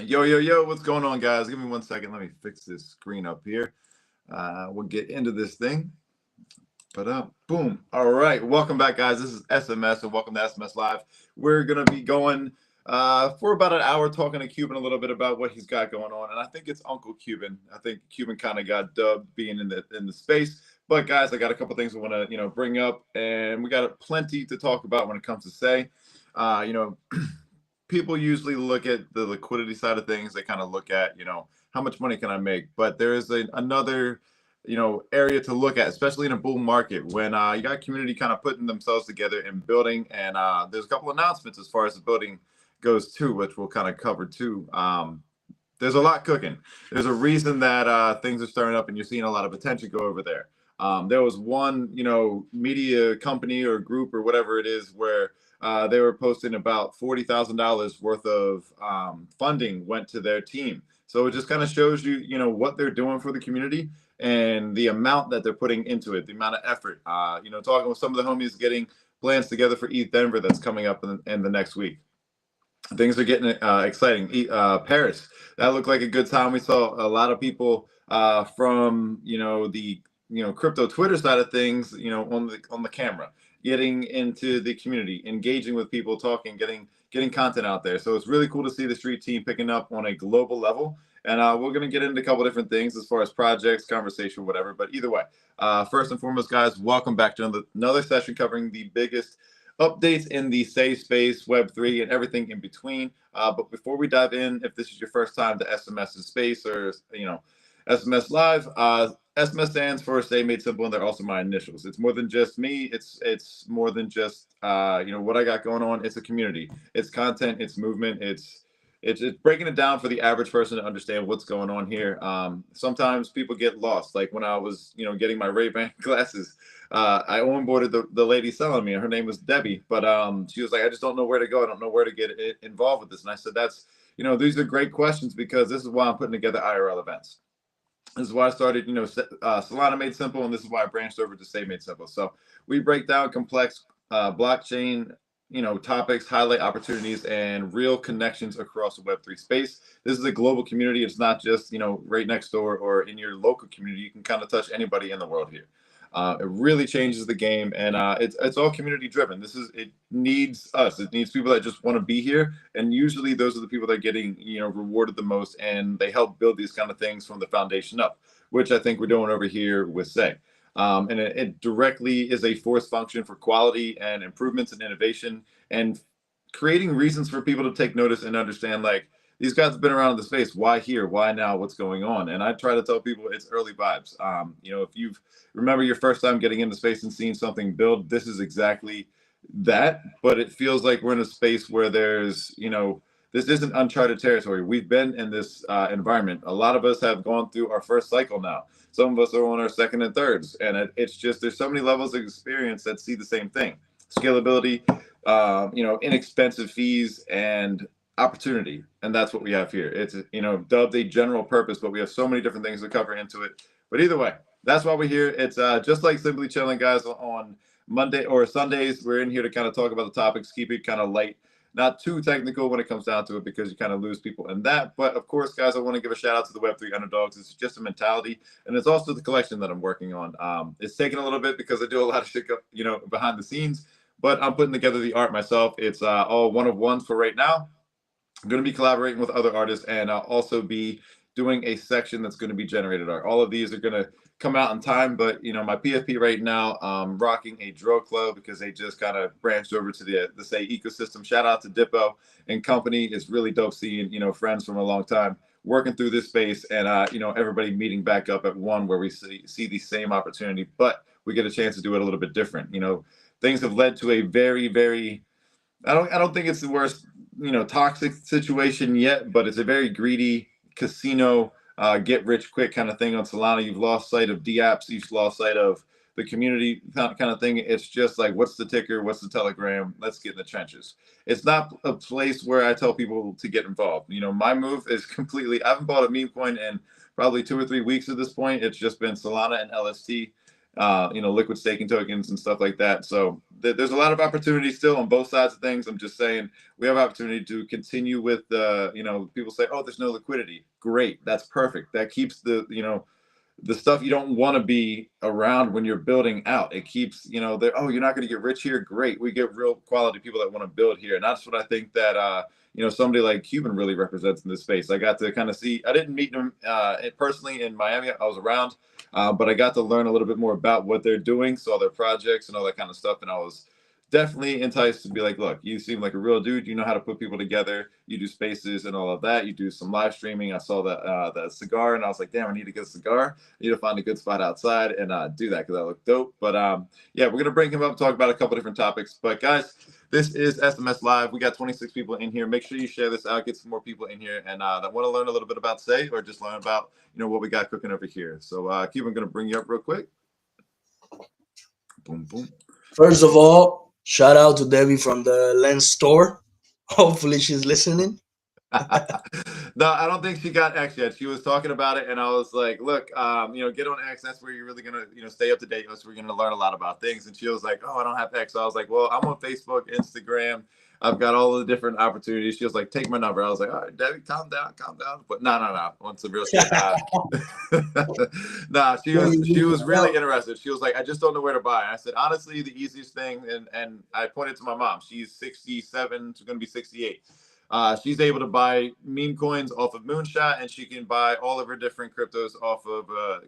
Yo, yo, yo, what's going on, guys? Give me 1 second. Let me fix this screen up here. We'll get into this thing. But boom. All right. Welcome back, guys. This is SMS, and welcome to SMS Live. We're going to be going for about an hour talking to Cuban a little bit about what he's got going on. And I think it's Uncle Cuban. I think Cuban kind of got dubbed being in the space. But, guys, I got a couple things I want to, bring up. And we got plenty to talk about when it comes to Say. You know, people usually look at the liquidity side of things. They kind of look at, how much money can I make? But there is another, area to look at, especially in a bull market when you got community kind of putting themselves together and building. And there's a couple announcements as far as the building goes too, which we'll kind of cover too. There's a lot cooking. There's a reason that things are starting up and you're seeing a lot of attention go over there. There was one, media company or group or whatever it is where they were posting about $40,000 worth of funding went to their team. So it just kind of shows you, what they're doing for the community and the amount that they're putting into it, the amount of effort. Talking with some of the homies getting plans together for ETH Denver that's coming up in the next week. Things are getting exciting. Paris, that looked like a good time. We saw a lot of people from the crypto Twitter side of things, on the camera, getting into the community, engaging with people, talking, getting content out there. So it's really cool to see the street team picking up on a global level. And we're going to get into a couple different things as far as projects, conversation, whatever. But either way, first and foremost, guys, welcome back to another session covering the biggest updates in the Say space, Web3, and everything in between. But before we dive in, if this is your first time to SMS space or, SMS Live, SMS stands for Say Made Simple, and they're also my initials. It's more than just me. It's more than just, what I got going on. It's a community. It's content. It's movement. It's breaking it down for the average person to understand what's going on here. Sometimes people get lost. Like when I was, getting my Ray-Ban glasses, I onboarded the lady selling me. Her name was Debbie, but she was like, I just don't know where to go. I don't know where to get involved with this. And I said, these are great questions because this is why I'm putting together IRL events. This is why I started, Solana Made Simple, and this is why I branched over to Say Made Simple. So we break down complex blockchain, topics, highlight opportunities, and real connections across the Web3 space. This is a global community. It's not just, right next door or in your local community. You can kind of touch anybody in the world here. It really changes the game, and it's all community driven. It needs us. It needs people that just want to be here, and usually those are the people that are getting rewarded the most, and they help build these kind of things from the foundation up, which I think we're doing over here with Say. And it directly is a force function for quality and improvements and innovation, and creating reasons for people to take notice and understand, like, these guys have been around in the space. Why here? Why now? What's going on? And I try to tell people it's early vibes. If you remember your first time getting into space and seeing something build, this is exactly that. But it feels like we're in a space where there's, this isn't uncharted territory. We've been in this environment. A lot of us have gone through our first cycle now. Some of us are on our second and thirds. And it's just, there's so many levels of experience that see the same thing. Scalability, inexpensive fees, and opportunity. And that's what we have here. It's, dubbed a general purpose, but we have so many different things to cover into it. But either way, that's why we're here. It's just like Simply Chilling, guys, on Monday or Sundays. We're in here to kind of talk about the topics, keep it kind of light, not too technical when it comes down to it, because you kind of lose people in that. But of course, guys, I want to give a shout out to the Web3 underdogs. It's just a mentality, and it's also the collection that I'm working on. It's taking a little bit because I do a lot of shit, behind the scenes, but I'm putting together the art myself. It's all one of ones for right now. I'm going to be collaborating with other artists, and I'll also be doing a section that's going to be generated art. All of these are going to come out in time, but my PFP right now, rocking a Drill Club because they just kind of branched over to the Say ecosystem. Shout out to Dippo and company. It's really dope seeing friends from a long time working through this space, and everybody meeting back up at one where we see the same opportunity, but we get a chance to do it a little bit different. Things have led to a very, very, I don't think it's the worst toxic situation yet, but it's a very greedy casino, get rich quick kind of thing on Solana. You've lost sight of DApps, you've lost sight of the community kind of thing. It's just like, what's the ticker? What's the Telegram? Let's get in the trenches. It's not a place where I tell people to get involved. My move is completely, I haven't bought a meme coin in probably 2 or 3 weeks at this point. It's just been Solana and LST. liquid staking tokens and stuff like that. So there's a lot of opportunity still on both sides of things. I'm just saying we have opportunity to continue with people say, oh, there's no liquidity. Great. That's perfect. That keeps the stuff you don't want to be around when you're building out. It keeps, oh, you're not going to get rich here. Great. We get real quality people that want to build here. And that's what I think that, somebody like Cuban really represents in this space. I got to kind of see, I didn't meet him personally in Miami. I was around, but I got to learn a little bit more about what they're doing, saw their projects and all that kind of stuff. And I was definitely enticed to be like, look, you seem like a real dude. You know how to put people together. You do spaces and all of that. You do some live streaming. I saw that cigar and I was like, damn, I need to get a cigar. I need to find a good spot outside and do that because that looked dope. But yeah, we're going to bring him up, talk about a couple different topics. But guys, this is SMS Live. We got 26 people in here. Make sure you share this out, get some more people in here and that want to learn a little bit about Say or just learn about, what we got cooking over here. So Cuban, going to bring you up real quick. Boom, boom. First of all, shout out to Debbie from the Lens store. Hopefully she's listening. No, I don't think she got X yet. She was talking about it, and I was like, "Look, get on X. That's where you're really gonna, stay up to date. That's where you're gonna learn a lot about things." And she was like, "Oh, I don't have X." So I was like, "Well, I'm on Facebook, Instagram. I've got all the different opportunities." She was like, "Take my number." I was like, "All right, Debbie, calm down, calm down." But no. Once the real shit. Nah, she was really interested. She was like, "I just don't know where to buy." I said, "Honestly, the easiest thing," and I pointed to my mom. She's 67. She's gonna be 68. She's able to buy meme coins off of Moonshot, and she can buy all of her different cryptos off of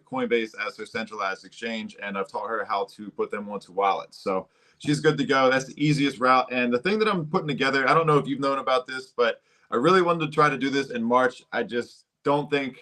Coinbase as her centralized exchange. And I've taught her how to put them onto wallets. So she's good to go. That's the easiest route. And the thing that I'm putting together, I don't know if you've known about this, but I really wanted to try to do this in March. I just don't think.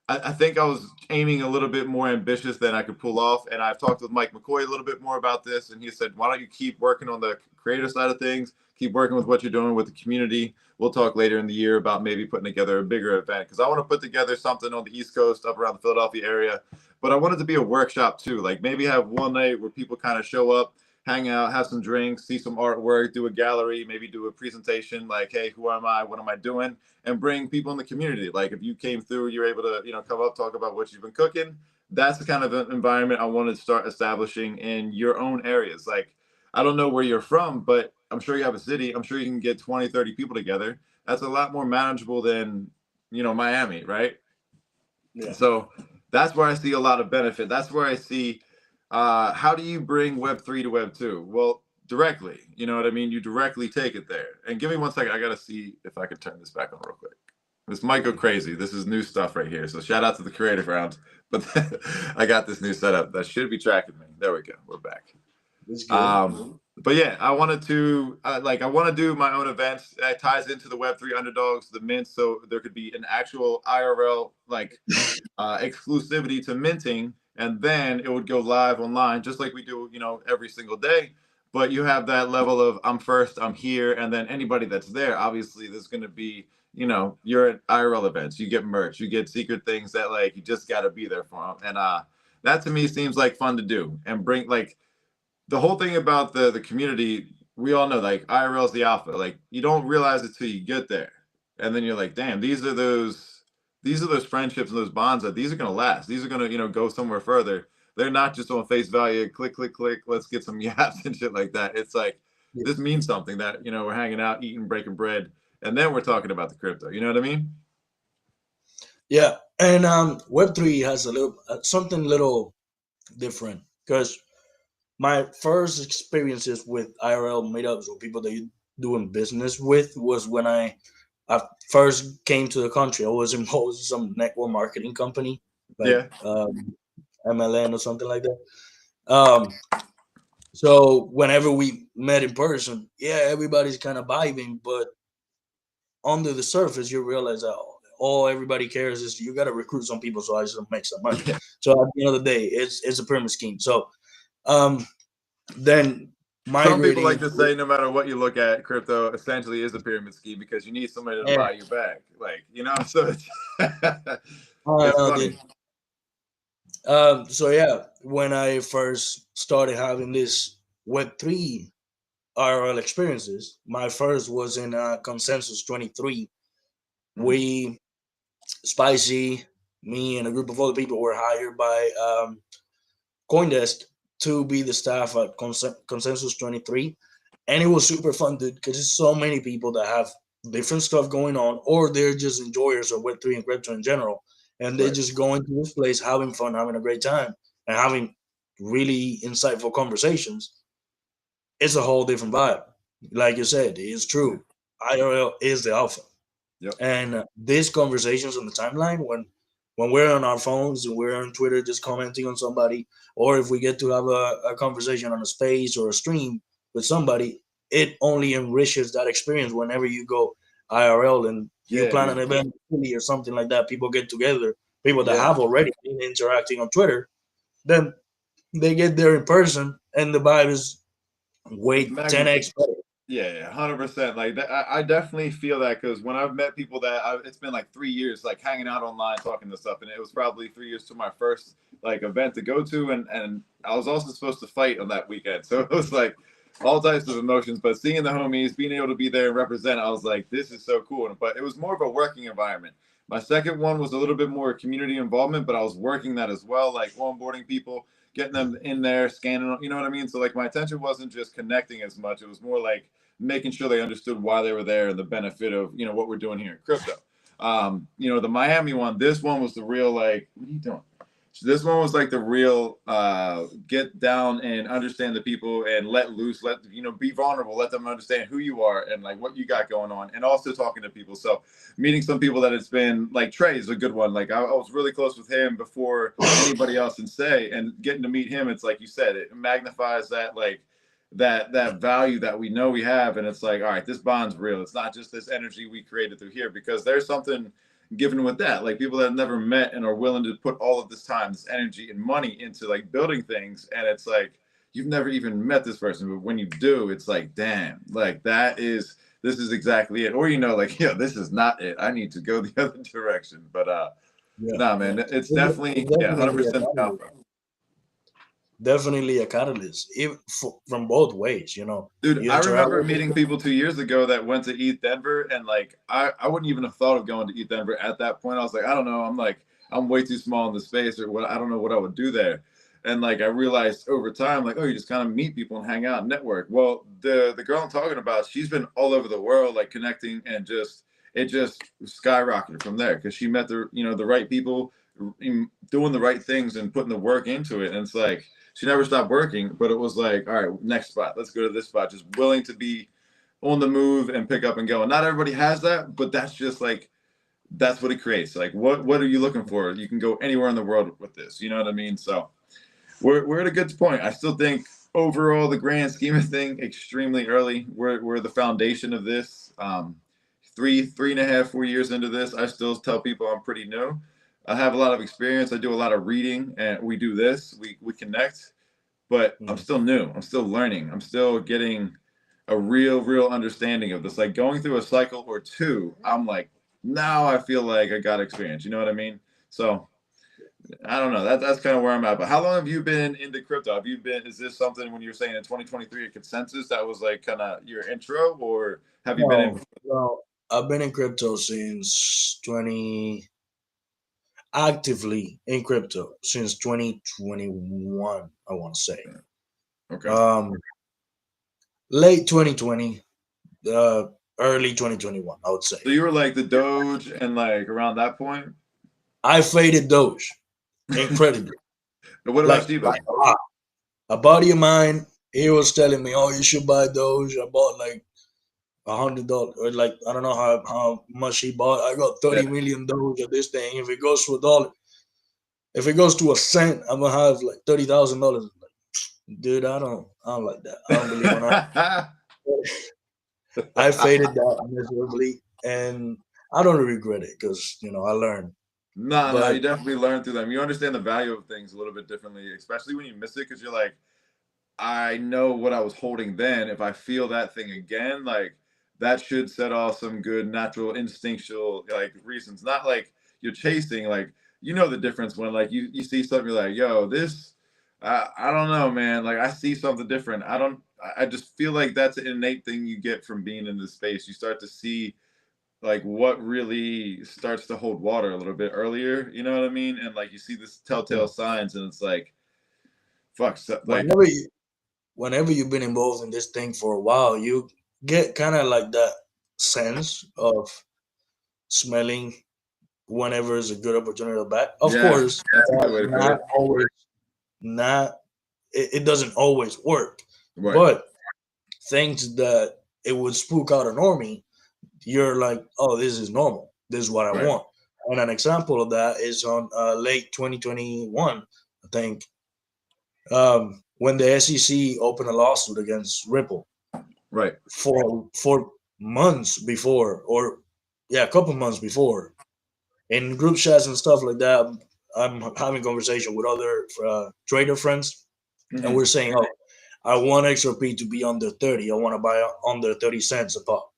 I think I was aiming a little bit more ambitious than I could pull off. And I've talked with Mike McCoy a little bit more about this. And he said, why don't you keep working on the creative side of things? Keep working with what you're doing with the community. We'll talk later in the year about maybe putting together a bigger event because I want to put together something on the East Coast, up around the Philadelphia area. But I want it to be a workshop too. Like maybe have one night where people kind of show up, hang out, have some drinks, see some artwork, do a gallery, maybe do a presentation like, hey, who am I? What am I doing? And bring people in the community. Like if you came through, you're able to, come up, talk about what you've been cooking. That's the kind of environment I want to start establishing in your own areas. Like, I don't know where you're from, but I'm sure you have a city. I'm sure you can get 20, 30 people together. That's a lot more manageable than, Miami, right? Yeah. So that's where I see a lot of benefit. That's where I see how do you bring Web3 to Web2? Well, directly. You know what I mean? You directly take it there. And give me 1 second. I got to see if I can turn this back on real quick. This might go crazy. This is new stuff right here. So shout out to the creative rounds. But I got this new setup that should be tracking me. There we go. We're back. But yeah, I wanted to I want to do my own events that ties into the Web3 underdogs, the mint, so there could be an actual IRL exclusivity to minting, and then it would go live online just like we do, every single day. But you have that level of I'm first, I'm here, and then anybody that's there, obviously, there's going to be, you're at IRL events, you get merch, you get secret things that you just got to be there for them, and that to me seems like fun to do and bring the whole thing about the community, we all know IRL is the alpha. Like you don't realize it till you get there. And then you're like, damn, these are those friendships and those bonds that these are gonna last. These are gonna, go somewhere further. They're not just on face value, click, click, click, let's get some yaps and shit like that. It's like this means something that, we're hanging out, eating, breaking bread, and then we're talking about the crypto. You know what I mean? Yeah. And Web3 has a little something little different because my first experiences with IRL meetups or people that you're doing business with was when I first came to the country. I was involved in some network marketing company, like MLN or something like that. So whenever we met in person, everybody's kind of vibing, but under the surface, you realize that all everybody cares is you got to recruit some people so I just make some money. So at the end of the day, it's a pyramid scheme. So then some people like to say no matter what you look at, crypto essentially is a pyramid scheme because you need somebody to buy you back. So it's, it's funny. So yeah, when I first started having this Web3 IRL experiences, my first was in Consensus 23. We, Spicy, me, and a group of other people were hired by CoinDesk to be the staff at Consensus 23. And it was super fun, dude, because there's so many people that have different stuff going on, or they're just enjoyers of Web3 and crypto in general. And they're Right. just going to this place, having fun, having a great time, and having really insightful conversations. It's a whole different vibe. Like you said, it's true. IRL is the alpha. Yep. And these conversations on the timeline, when we're on our phones and we're on Twitter just commenting on somebody, or if we get to have a conversation on a space or a stream with somebody, it only enriches that experience whenever you go IRL and you Yeah, plan an dude. event or something like that. People get together, people that Yeah. have already been interacting on Twitter, then they get there in person and the vibe is way It's 10x better. Yeah, 100%. Like that, I definitely feel that because when I've met people it's been like 3 years, like hanging out online, talking to stuff, and it was probably 3 years to my first like event to go to, and I was also supposed to fight on that weekend, so it was like all types of emotions. But seeing the homies, being able to be there and represent, I was like, this is so cool. But it was more of a working environment. My second one was a little bit more community involvement, but I was working that as well, like onboarding people, getting them in there, scanning, you know what I mean? So like my attention wasn't just connecting as much. It was more like making sure they understood why they were there and the benefit of, what we're doing here in crypto. The Miami one, this one was the real, like, what are you doing? So this one was like the real get down and understand the people and let loose, be vulnerable, let them understand who you are and like what you got going on, and also talking to people. So meeting some people that it's been like Trey is a good one. Like I was really close with him before anybody else in Say, and getting to meet him, it's like you said, it magnifies that like that value that we know we have, and it's like, all right, this bond's real. It's not just this energy we created through here, because there's something given with that, like people that have never met and are willing to put all of this time, this energy and money into like building things, and it's like you've never even met this person, but when you do, it's like, damn, like this is exactly it. Or like, this is not it, I need to go the other direction. But Yeah, nah, man, yeah. it's definitely, yeah, Definitely 100% alpha. Definitely a catalyst, from both ways. Dude, You I interact remember with meeting people 2 years ago that went to ETH Denver, and like I wouldn't even have thought of going to ETH Denver at that point. I was like, I don't know, I'm way too small in the space, or what, I don't know what I would do there. And like I realized over time, like, oh, you just kind of meet people and hang out and network. Well, the girl I'm talking about, she's been all over the world, like connecting, and it just skyrocketed from there because she met the right people, doing the right things and putting the work into it. And it's like she never stopped working, but it was like, all right, next spot, let's go to this spot. Just willing to be on the move and pick up and go. And not everybody has that, but that's just like, that's what it creates. Like, what are you looking for? You can go anywhere in the world with this. You know what I mean? So we're at a good point. I still think overall, the grand scheme of thing, extremely early. We're the foundation of this. 3.5, 4 years into this, I still tell people I'm pretty new. I have a lot of experience. I do a lot of reading, and we do this. We connect, but I'm still new. I'm still learning. I'm still getting a real understanding of this. Like going through a cycle or two, I'm like, now I feel like I got experience. You know what I mean? So I don't know. That's kind of where I'm at. But how long have you been into crypto? Is this something when you were saying in 2023 a consensus that was like kind of your intro, or have you been in? well, I've been in crypto since 20 actively in crypto since 2021, I want to say. Okay. Late 2020, early 2021, I would say. So you were like the Doge and like around that point? I faded Doge incredibly. But what about like, Shiba? like a lot. A buddy of mine, he was telling me, "Oh, you should buy Doge." I bought like $100, or like I don't know how much he bought. I got 30 million Doge of this thing. If it goes to $1, if it goes to a cent, I'm gonna have like $30,000. Dude, I don't like that. I don't believe in that. I faded that miserably, and I don't regret it because I learned. No, you But definitely learn through them. You understand the value of things a little bit differently, especially when you miss it, because you're like, I know what I was holding then. If I feel that thing again, like that should set off some good natural instinctual like reasons. Not like you're chasing, like the difference when like you see something, you're like, yo, this I don't know, man. Like I see something different. I just feel like that's an innate thing you get from being in this space. You start to see like what really starts to hold water a little bit earlier, you know what I mean? And like you see this telltale signs, and it's like fuck, so, like, whenever you've been involved in this thing for a while, you get kind of like that sense of smelling whenever it's a good opportunity or bad. Of yeah, course, that's a good way to put not it. always, not it doesn't always work, Right, but things that it would spook out a normie, you're like, oh, this is normal. This is what I right. want. And an example of that is on late 2021, I think, when the SEC opened a lawsuit against Ripple Right. for months before, or yeah, a couple months before, in group chats and stuff like that. I'm having conversation with other trader friends, and Mhm. we're saying, oh, I want XRP to be under 30. I want to buy under 30 cents a pop.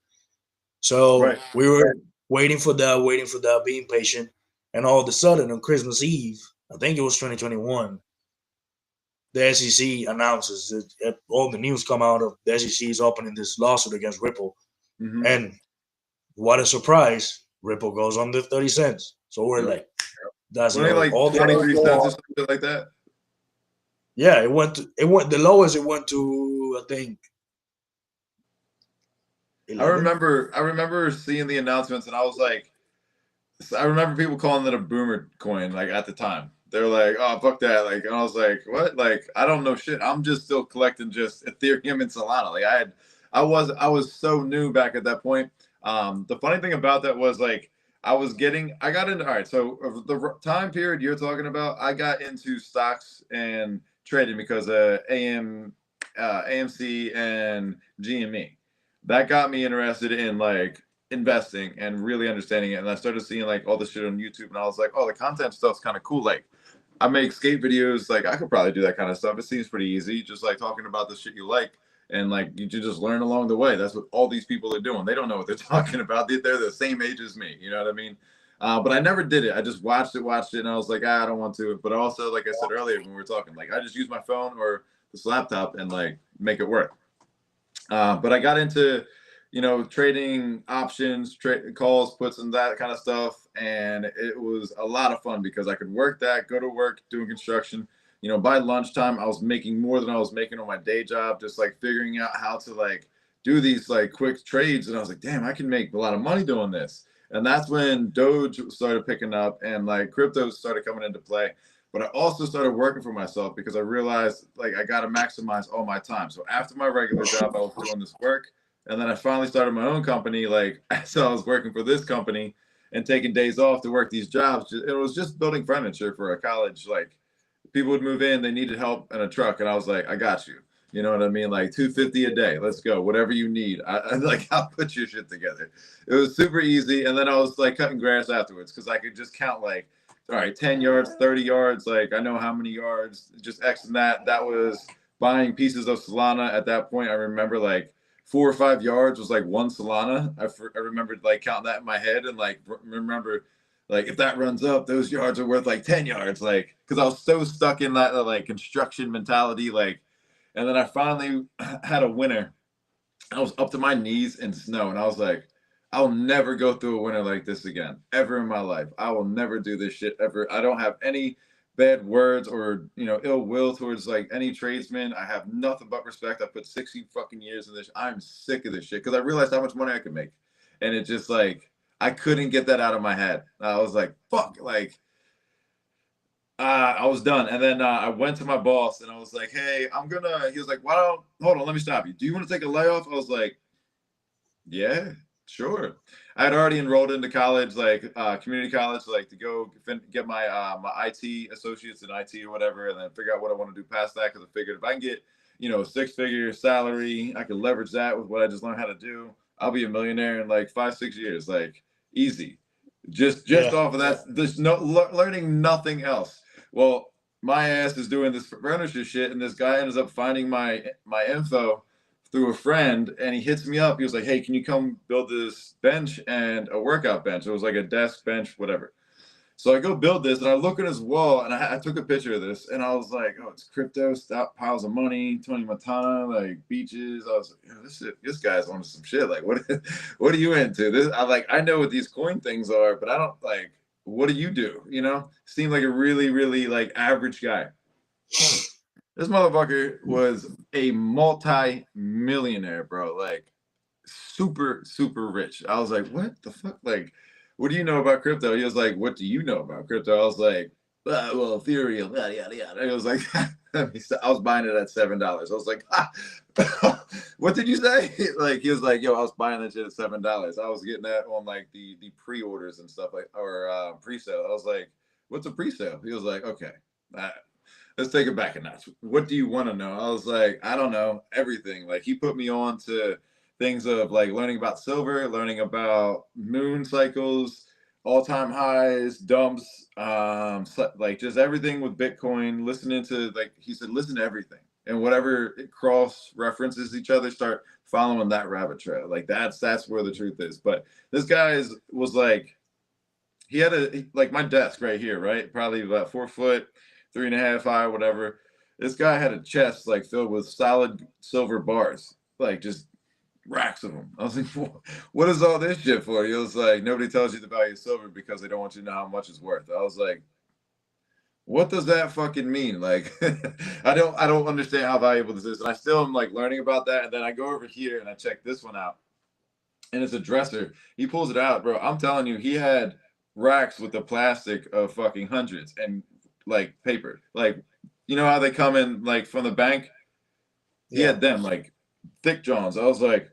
So Right. we were waiting for that, being patient. And all of a sudden on Christmas Eve, I think it was 2021, the SEC announces that all the news come out of the SEC is opening this lawsuit against Ripple. Mhm. And what a surprise, Ripple goes under 30 cents. So we're Yep. like, that's Wasn't it it. like All the 23 cents or something like that? yeah, it went the lowest it went to, I think, I 11. remember seeing the announcements, and I was like, I remember people calling it a boomer coin, like at the time. They're like, "Oh, fuck that!" Like, and I was like, "What?" Like, I don't know shit. I'm just still collecting just Ethereum and Solana. Like, I was so new back at that point. The funny thing about that was like, I got into, all right. So the time period you're talking about, I got into stocks and trading because of AMC and GME. That got me interested in like investing and really understanding it. And I started seeing like all the shit on YouTube, and I was like, oh, the content stuff's kind of cool. Like, I make skate videos. Like, I could probably do that kind of stuff. It seems pretty easy, just like talking about the shit you like, and like you just learn along the way. That's what all these people are doing. They don't know what they're talking about. They're the same age as me. You know what I mean? But I never did it. I just watched it, and I was like, I don't want to. But also, like I said earlier when we were talking, like I just use my phone or this laptop and like make it work. But I got into, trading options, calls, puts, and that kind of stuff, and it was a lot of fun because I could work that, go to work doing construction. By lunchtime, I was making more than I was making on my day job, just like figuring out how to like do these like quick trades, and I was like, damn, I can make a lot of money doing this. And that's when Doge started picking up and like crypto started coming into play. But I also started working for myself because I realized like I got to maximize all my time. So after my regular job, I was doing this work. And then I finally started my own company. Like, so I was working for this company and taking days off to work these jobs. It was just building furniture for a college. Like, people would move in, they needed help in a truck. And I was like, I got you. You know what I mean? Like $250 a day. Let's go. Whatever you need. I like, I'll put your shit together. It was super easy. And then I was like cutting grass afterwards because I could just count like, all right, 10 yards, 30 yards. Like, I know how many yards, just X and that. That was buying pieces of Solana at that point. I remember like 4 or 5 yards was like one Solana. I remembered like counting that in my head and like remember like if that runs up, those yards are worth like 10 yards. Like, because I was so stuck in that like construction mentality. Like, and then I finally had a winter. I was up to my knees in snow, and I was like, I'll never go through a winter like this again, ever in my life. I will never do this shit ever. I don't have any bad words or ill will towards like any tradesman. I have nothing but respect. I put 60 fucking years in this. I'm sick of this shit because I realized how much money I could make, and it just like I couldn't get that out of my head. I was like, fuck, like I was done. And then I went to my boss and I was like, hey, he was like, why don't, hold on, let me stop you. Do you want to take a layoff? I was like, yeah, sure. I had already enrolled into college, like community college, like to go get my IT associates in IT or whatever, and then figure out what I want to do past that. Because I figured if I can get, a 6-figure salary, I can leverage that with what I just learned how to do. I'll be a millionaire in like 5-6 years, like easy. Just Yeah. off of that, there's no learning nothing else. Well, my ass is doing this furniture shit, and this guy ends up finding my info through a friend, and he hits me up. He was like, hey, can you come build this bench and a workout bench? It was like a desk bench, whatever. So I go build this, and I look at his wall, and I took a picture of this, and I was like, oh, it's crypto, stop piles of money, Tony Montana, like beaches. I was like, this guy's on some shit. Like, what are you into? I know what these coin things are, but I don't like. What do you do? Seemed like a really, really like average guy. This motherfucker was a multi-millionaire, bro. Like super, super rich. I was like, what the fuck? Like, what do you know about crypto? He was like, what do you know about crypto? I was like, well, Ethereum, yada, yada, yada. He was like, I was buying it at $7. I was like, what did you say? Like, he was like, yo, I was buying that shit at $7. I was getting that on like the pre-orders and stuff like, or pre-sale. I was like, what's a pre-sale? He was like, okay. Let's take it back a notch. What do you want to know? I was like, I don't know, everything. Like he put me on to things of like learning about silver, learning about moon cycles, all-time highs, dumps, like just everything with Bitcoin, listening to like he said, listen to everything. And whatever it cross references each other, start following that rabbit trail. Like that's where the truth is. But this guy was like, he had like my desk right here, right? Probably about 4 foot, 3.5 high, whatever. This guy had a chest like filled with solid silver bars, like just racks of them. I was like, what is all this shit for? He was like, nobody tells you the value of silver because they don't want you to know how much it's worth. I was like, what does that fucking mean? Like, I don't understand how valuable this is. And I still am like learning about that. And then I go over here and I check this one out. And it's a dresser. He pulls it out, bro. I'm telling you, he had racks with the plastic of fucking hundreds and like paper. Like, you know how they come in like from the bank? He had them like thick Johns. I was like,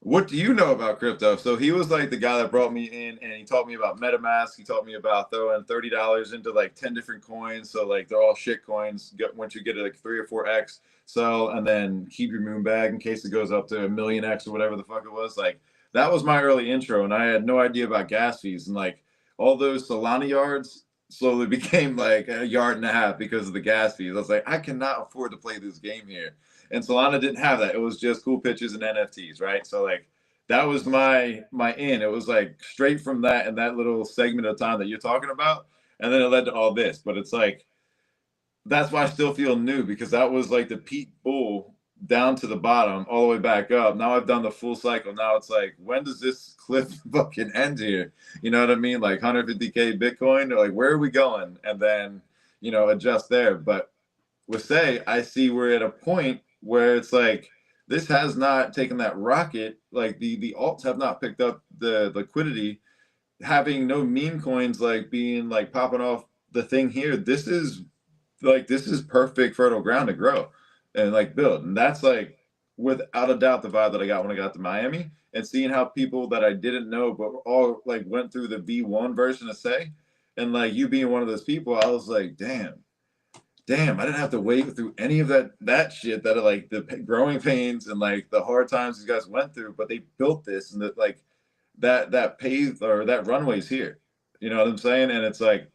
what do you know about crypto? So he was like the guy that brought me in and he taught me about MetaMask. He taught me about throwing $30 into like 10 different coins. So like they're all shit coins. Once you get it like 3 or 4x, sell and then keep your moon bag in case it goes up to 1,000,000x or whatever the fuck it was. Like that was my early intro. And I had no idea about gas fees. And like all those Solana yards slowly became like a yard and a half because of the gas fees. I was like, I cannot afford to play this game here. And Solana didn't have that. It was just cool pitches and NFTs, right? So like that was my in. It was like straight from that and that little segment of time that you're talking about, and then it led to all this. But it's like that's why I still feel new because that was like the peak bull down to the bottom, all the way back up. Now I've done the full cycle. Now it's like, when does this cliff fucking end here? You know what I mean? Like 150K Bitcoin, or like where are we going? And then adjust there. But with Say, I see we're at a point where it's like this has not taken that rocket. Like the alts have not picked up the liquidity, having no meme coins like being like popping off the thing here. This is perfect fertile ground to grow and like build. And that's like without a doubt the vibe that I got when I got to Miami, and seeing how people that I didn't know but all like went through the V1 version of Say, and like you being one of those people, I was like, damn, I didn't have to wait through any of that shit that are like the growing pains and like the hard times these guys went through, but they built this, and that like that paved or that runway's here. You know what I'm saying? And it's like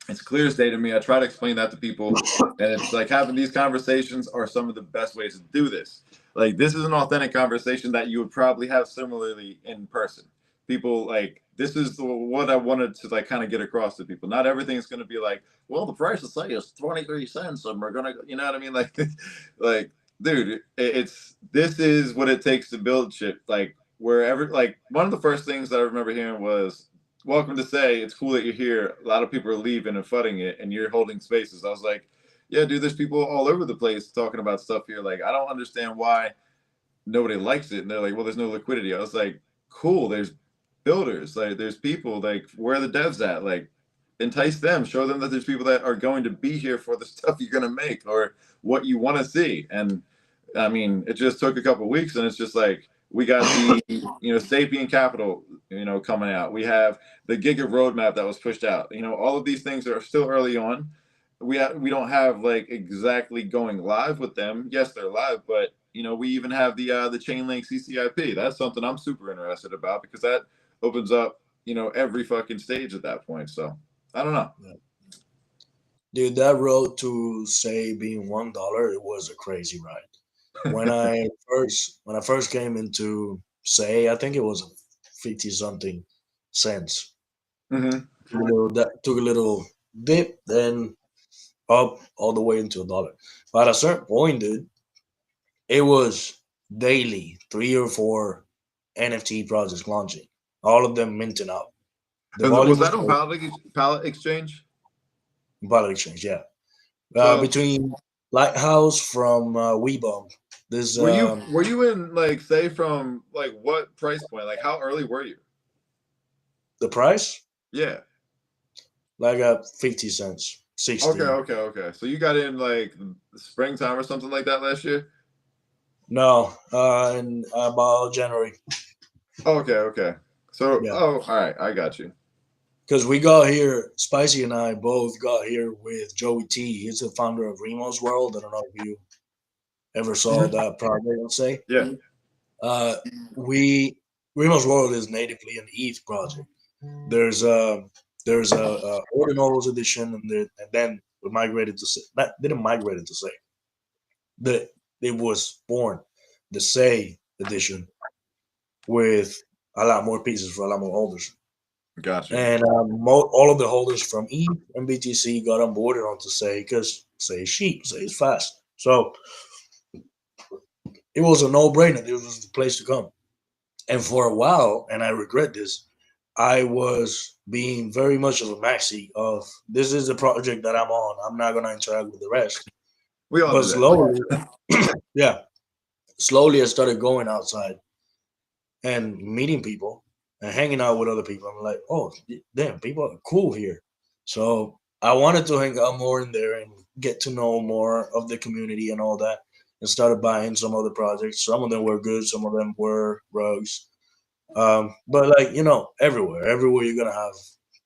it's clear as day to me. I try to explain that to people, and it's like having these conversations are some of the best ways to do this. Like this is an authentic conversation that you would probably have similarly in person. People like this is what I wanted to like kind of get across to people. Not everything is going to be like, well, the price of Say is 23 cents, and we're gonna, you know what I mean? Like, like, dude, it's this is what it takes to build shit. Like wherever, like one of the first things that I remember hearing was, welcome to Say, it's cool that you're here. A lot of people are leaving and fudding it, and you're holding spaces. I was like, yeah, dude, there's people all over the place talking about stuff here. Like, I don't understand why nobody likes it. And they're like, well, there's no liquidity. I was like, cool, there's builders, like there's people, like where are the devs at? Like entice them, show them that there's people that are going to be here for the stuff you're going to make or what you want to see. And I mean, it just took a couple of weeks, and it's just like we got the Sapien Capital coming out. We have the Giga roadmap that was pushed out. All of these things are still early on. We don't have like exactly going live with them. Yes, they're live, but we even have the Chainlink CCIP. That's something I'm super interested about because that opens up every fucking stage at that point. So I don't know. Dude, that road to Say being $1, it was a crazy ride. When I first came into Say, I think it was 50 something cents. Mm-hmm. That took a little dip, then up all the way into $1. But at a certain point, dude, it was daily 3 or 4 NFT projects launching, all of them minting out. Was that on Pallet Exchange? Pallet Exchange, yeah. So between Lighthouse from Weebum. This were you in like say from like what price point? Like how early were you? the price Yeah. like 50 cents, Okay, 60. okay, okay. So you got in like springtime or something like that last year? No, in about January. Okay, okay. So Yeah, oh, all right, I got you. because we got here. Spicy and I both got here with Joey T. He's the founder of Remo's World. I don't know if you ever saw Mhm. that project. Let's say Yeah. uh, we Remo's World is natively an ETH project. There's a Ordinals edition, and then we migrated to that didn't migrate it to say that it was born the Say edition with a lot more pieces for a lot more holders. Got you. And all of the holders from E and BTC got onboarded onto Say because Say is cheap, Say is fast. So it was a no-brainer. It was the place to come. And for a while, and I regret this, I was being very much of a maxi of this is the project that I'm on. I'm not gonna interact with the rest. We all But do that. slowly, yeah, slowly I started going outside and meeting people and hanging out with other people. I'm like, oh, damn, people are cool here. So I wanted to hang out more in there and get to know more of the community and all that. And started buying some other projects. Some of them were good. Some of them were rugs. But like everywhere you're gonna have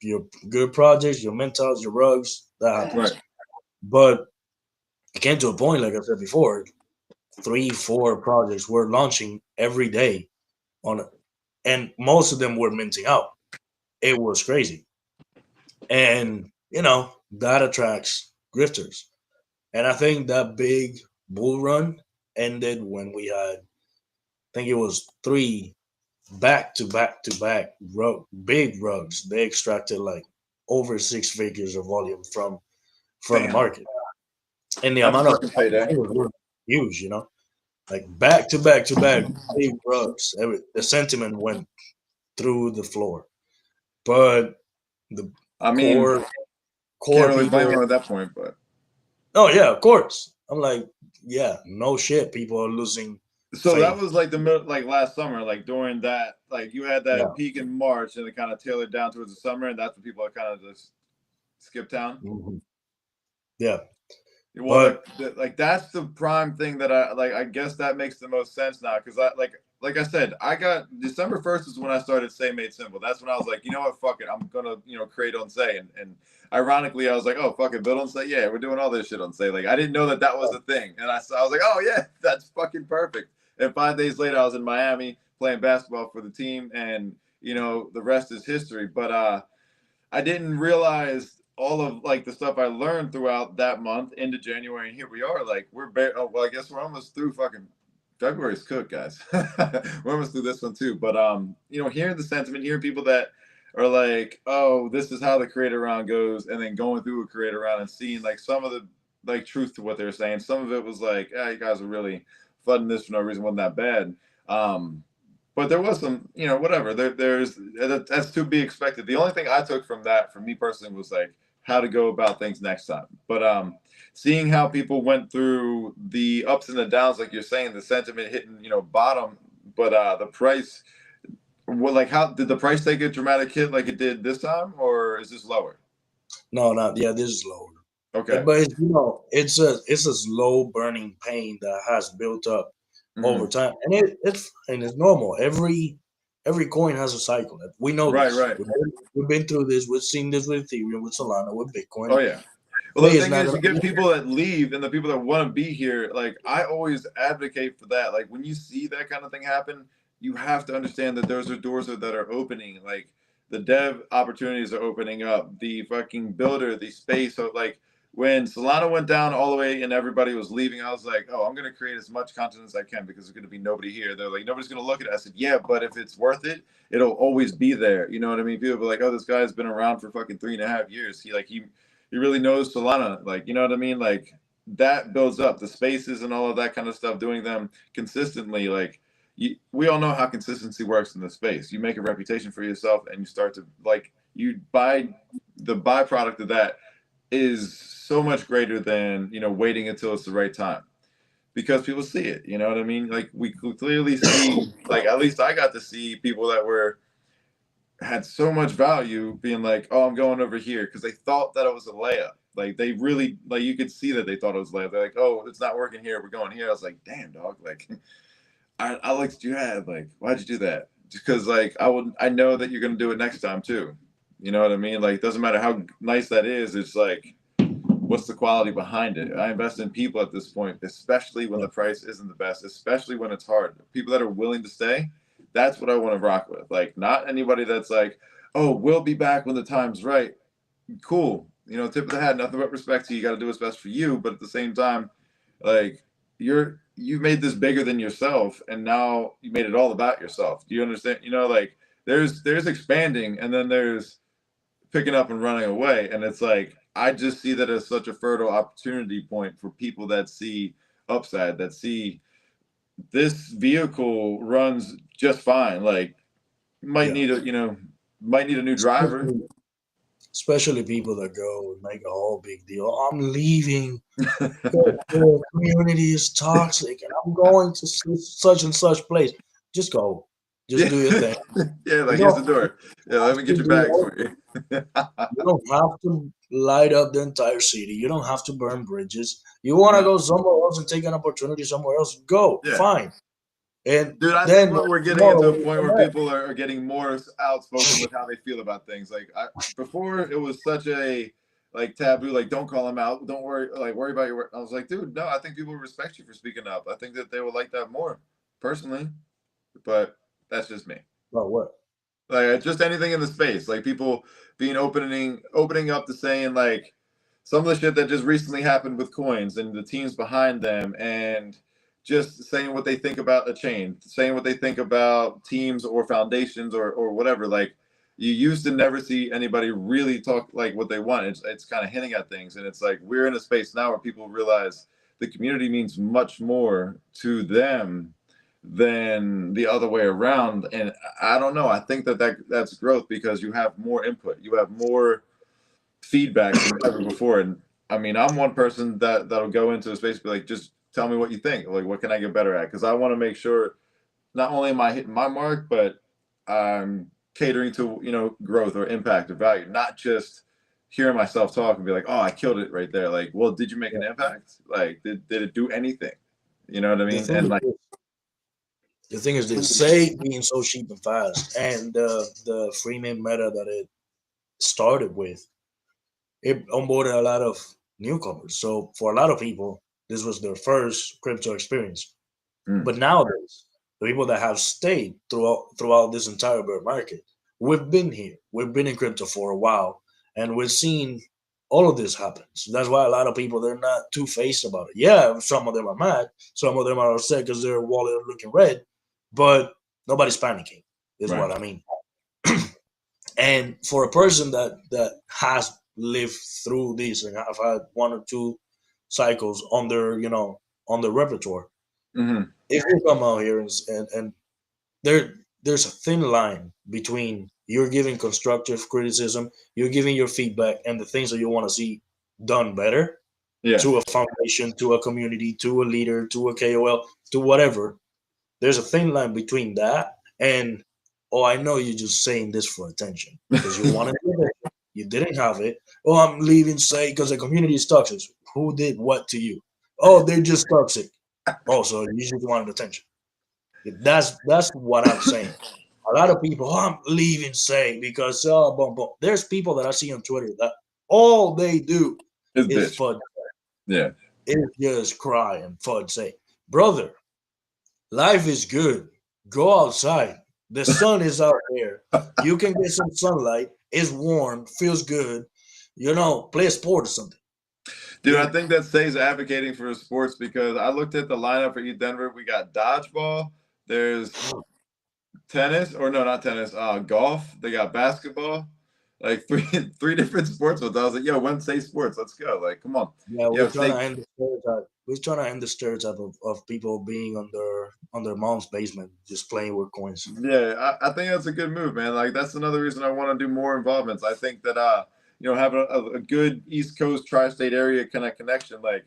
your good projects, your mentors, your rugs. That Right. happens. But it came to a point, like I said before, 3, 4 projects were launching every day on it, and most of them were minting out. It was crazy, and that attracts grifters. And I think that big bull run ended when we had, I think it was 3 back to back to back big rugs. They extracted like over 6 figures of volume from the Damn. market, and the That's a amount of fucking payday. it was huge. Like back to back to back big rugs. The sentiment went through the floor, but the I mean, core can't core really blame people. him at that point, but Oh yeah, of course. I'm like, yeah, no shit. People are losing so that faith. was like the middle, like last summer, like during that, like you had that Yeah. peak in March, and it kind of tailored down towards the summer, and that's when people are kind of just skip town. Mhm. Yeah, Well, but like that's the prime thing that I like. I guess that makes the most sense now because like I said, I got December 1st is when I started Say Made Simple. That's when I was like, you know what, fuck it, I'm gonna create on Say, and ironically, I was like, oh fuck it, build on Say, yeah, we're doing all this shit on Say. Like I didn't know that that was a thing, and I was like, oh yeah, that's fucking perfect. And 5 days later, I was in Miami playing basketball for the team, and the rest is history. But I didn't realize all of like the stuff I learned throughout that month into January, and here we are. Like oh, well, I guess we're almost through fucking February's cooked, guys. We're almost through this one too. But hearing the sentiment, hearing people that are like, oh, this is how the creator round goes, and then going through a creator round and seeing like some of the like truth to what they're saying. Some of it was like, you guys are really flooding this for no reason, wasn't that bad. But there was some, whatever. That's to be expected. The only thing I took from that, for me personally, was like how to go about things next time. But seeing how people went through the ups and the downs, like you're saying, the sentiment hitting, bottom, but the price. Well, like, how did the price take a dramatic hit like it did this time, or is this lower? no, not yeah. This is lower. Okay. But it's a slow burning pain that has built up over Hmm. time, and it's fine. It's normal. Every coin has a cycle. We know Right, this. right. We've been through this. We've seen this with Ethereum, with Solana, with Oh Bitcoin. yeah. Well, Today the is thing not is, you gonna get be people that leave, and the people that want to be here. Like I always advocate for that. Like when you see that kind of thing happen, you have to understand that those are doors that are opening. Like the dev opportunities are opening up. The fucking builder, the space. So like when Solana went down all the way and everybody was leaving, I was like, oh, I'm gonna create as much content as I can because there's gonna be nobody here. They're like, nobody's gonna look at it. I said, yeah, but if it's worth it, it'll always be there. You know what I mean? People be like, oh, this guy's been around for fucking 3.5 years. He really knows Solana. Like, you know what I mean? Like that builds up the spaces and all of that kind of stuff, doing them consistently. Like we all know how consistency works in the space. You make a reputation for yourself and you start to like, you buy the byproduct of that is so much greater than, waiting until it's the right time, because people see it. You know what I mean? Like, we clearly see, like, at least I got to see people that had so much value being like, oh, I'm going over here, because they thought that it was a layup. Like, they really, like, you could see that they thought it was a layup. They're like, oh, it's not working here, we're going here. I was like, damn, dog. Like, I looked at you, had, like, why'd you do that? Because, like, I know that you're gonna do it next time too. You know what I mean? Like, it doesn't matter how nice that is. It's like, what's the quality behind it? I invest in people at this point, especially when the price isn't the best, especially when it's hard. People that are willing to stay, that's what I want to rock with. Like, not anybody that's like, oh, we'll be back when the time's right. Cool. Tip of the hat, nothing but respect to you. You got to do what's best for you. But at the same time, like, you made this bigger than yourself, and now you made it all about yourself. Do you understand? Like, there's expanding, and then there's picking up and running away. And it's like, I just see that as such a fertile opportunity point for people that see upside, that see this vehicle runs just fine. Like, might Yeah. need a new driver. Especially people that go and make a whole big deal. I'm leaving. The community is toxic, and I'm going to such and such place. Just go. Just Yeah. do your thing. Yeah, like, You here's don't the door. Yeah, let have me to get your do bags all. for you. You don't have to light up the entire city. You don't have to burn bridges. You want to No. go somewhere else and take an opportunity somewhere else? Go. Yeah. Fine. And Dude, I think then we're getting tomorrow into a when you point come where back, people are getting more outspoken with how they feel about things. Like, before, it was such a, like, taboo. Like, don't call them out. Don't worry. Like, worry about your work. I was like, dude, no. I think people respect you for speaking up. I think that they would like that more, personally. But that's just me. well, what? Like, just anything in the space, like, people being opening up to saying, like, some of the shit that just recently happened with coins and the teams behind them, and just saying what they think about the chain, saying what they think about teams or foundations or whatever. Like, you used to never see anybody really talk like what they want. It's kind of hinting at things, and it's like, we're in a space now where people realize the community means much more to them than the other way around. And I don't know. I think that's growth, because you have more input, you have more feedback than ever before. And I mean, I'm one person that'll go into a space, be like, just tell me what you think. Like, what can I get better at? Because I want to make sure not only am I hitting my mark, but I'm catering to growth or impact or value, not just hearing myself talk and be like, oh, I killed it right there. Like, well, did you make an impact? Like, did it do anything? You know what I The mean? thing And is, like, the thing is, this say being so cheap and fast, and the freemium meta that it started with, it onboarded a lot of newcomers. So for a lot of people, this was their first crypto experience. mm, But nowadays, the people that have stayed throughout this entire bear market, we've been here. We've been in crypto for a while, and we've seen all of this happen. So that's why a lot of people, they're not two faced about it. Yeah, some of them are mad, some of them are upset because their wallet are looking red, but nobody's panicking. Is right. what I mean. And for a person that has lived through this and have had one or two cycles on their on their repertoire, Mm-hmm. if you come out here and there's a thin line between you're giving constructive criticism, you're giving your feedback, and the things that you want to see done better Yeah. to a foundation, to a community, to a leader, to a KOL, to whatever. There's a thin line between that and, oh, I know you're just saying this for attention because you wanted it, you didn't have it. Oh, I'm leaving, say, because the community is toxic. Who did what to you? Oh, they're just toxic. Oh, so you just wanted attention. That's what I'm saying. A lot of people, oh, I'm leaving, say, because boom, boom. There's people that I see on Twitter that all they do It's is bitch. fud. Yeah. It's just cry and fud. Say, brother, life is good. Go outside. The sun is out there. You can get some sunlight. It's warm. Feels good. Play a sport or something. Dude, I think that Say's advocating for sports, because I looked at the lineup for East Denver. We got dodgeball. There's tennis, or no, not tennis. Golf. They got basketball. Like, three different sports ones. I was like, yo, when Say Sports, let's go. Like, come on. Yeah, Yo, we're trying Say. to end the stereotype. We're trying to end the stereotype of people being on their mom's basement just playing with coins. Yeah, I think that's a good move, man. Like, that's another reason I want to do more involvements. I think that have a good East Coast tri-state area kind of connection. Like,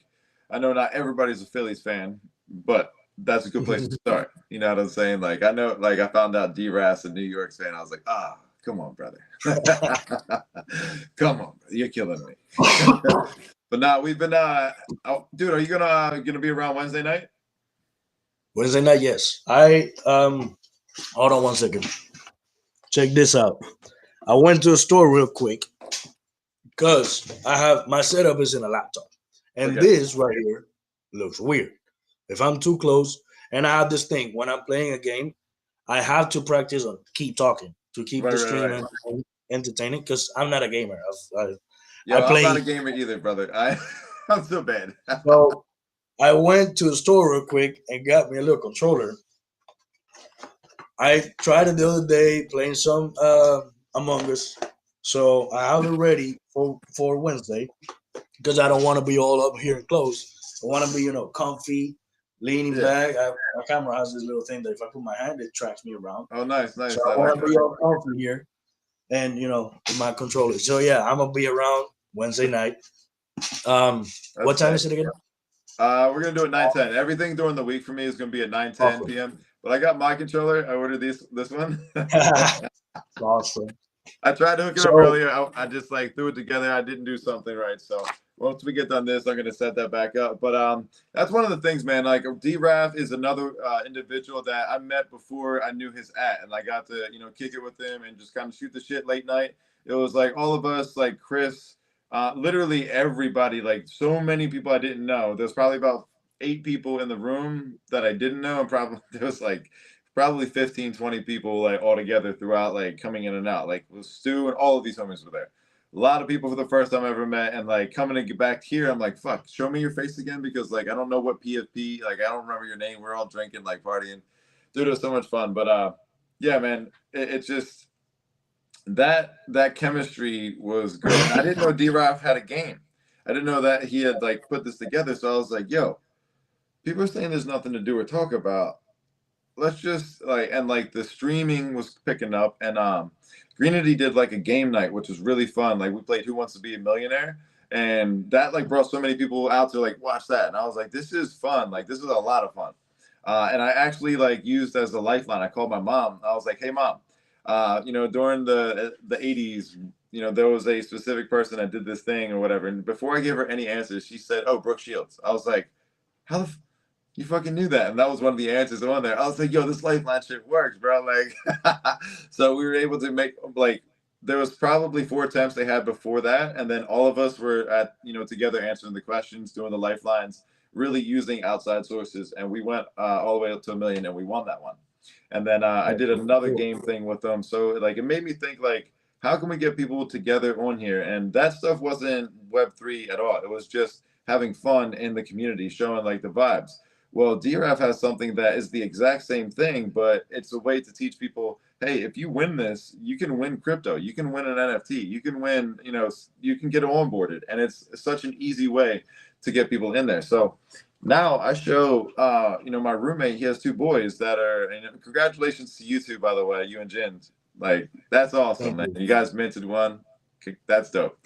I know not everybody's a Phillies fan, but that's a good place to start. You know what I'm saying? Like, I know, like, I found out D-Ras a New York fan. I was like, come on, brother. Come on, you're killing me. But now we've been, dude, are you gonna be around Wednesday night? Wednesday night, yes. Hold on one second. Check this out. I went to a store real quick because my setup is in a laptop, and this right here looks weird. If I'm too close, and I have this thing when I'm playing a game, I have to practice on keep talking to keep the stream entertaining because I'm not a gamer. I'm not a gamer either, brother. I'm so bad. So I went to the store real quick and got me a little controller. I tried it the other day playing some Among Us, so I have it ready for Wednesday because I don't want to be all up here and close. I want to be, comfy, leaning back. My camera has this little thing that if I put my hand, it tracks me around. Oh, nice. So I want to be all comfy here, and with my controller. So yeah, I'm gonna be around Wednesday night. What time is it again? We're gonna do it 9:10. Everything during the week for me is gonna be at 9:10 p.m. But I got my controller. I ordered this one. Awesome. I tried to hook it up earlier. I just threw it together. I didn't do something right. So once we get done this, I'm gonna set that back up. But that's one of the things, man. Like D-Raf is another individual that I met before I knew his and I got to kick it with him and just kind of shoot the shit late night. It was like all of us, like Chris, literally everybody, like so many people I didn't know. There's probably about 8 people in the room that I didn't know, and there was probably 15, 20 people all together throughout, coming in and out. Like Stu and all of these homies were there. A lot of people for the first time I ever met, and coming to get back here, I'm like, fuck, show me your face again because I don't know what PFP, I don't remember your name. We're all drinking, partying. Dude, it was so much fun. But yeah, man, it's just that chemistry was good. I didn't know D-Raf had a game. I didn't know that he had put this together. So I was like, yo, people are saying there's nothing to do or talk about. Let's just the streaming was picking up, and Greenity did a game night, which was really fun. We played Who Wants to Be a Millionaire, and that brought so many people out to watch that. And I was like, this is fun. This is a lot of fun. And I actually used as a lifeline. I called my mom. I was like, hey mom, during the 80s, there was a specific person that did this thing or whatever. And before I gave her any answers, she said, oh, Brooke Shields. I was like, how the you fucking knew that? And that was one of the answers on there. I was like, yo, this lifeline shit works, bro. So we were able to make, there was probably 4 attempts they had before that. And then all of us were at, together answering the questions, doing the lifelines, really using outside sources. And we went all the way up to 1 million and we won that one. And then I did another game thing with them. So it made me think how can we get people together on here? And that stuff wasn't Web3 at all. It was just having fun in the community, showing the vibes. Well, D-Raf has something that is the exact same thing, but it's a way to teach people, hey, if you win this, you can win crypto, you can win an NFT, you can win, you can get onboarded. And it's such an easy way to get people in there. So now I show, my roommate, he has 2 boys that are, and congratulations to you 2, by the way, you and Jen. That's awesome, man. You guys minted one. That's dope.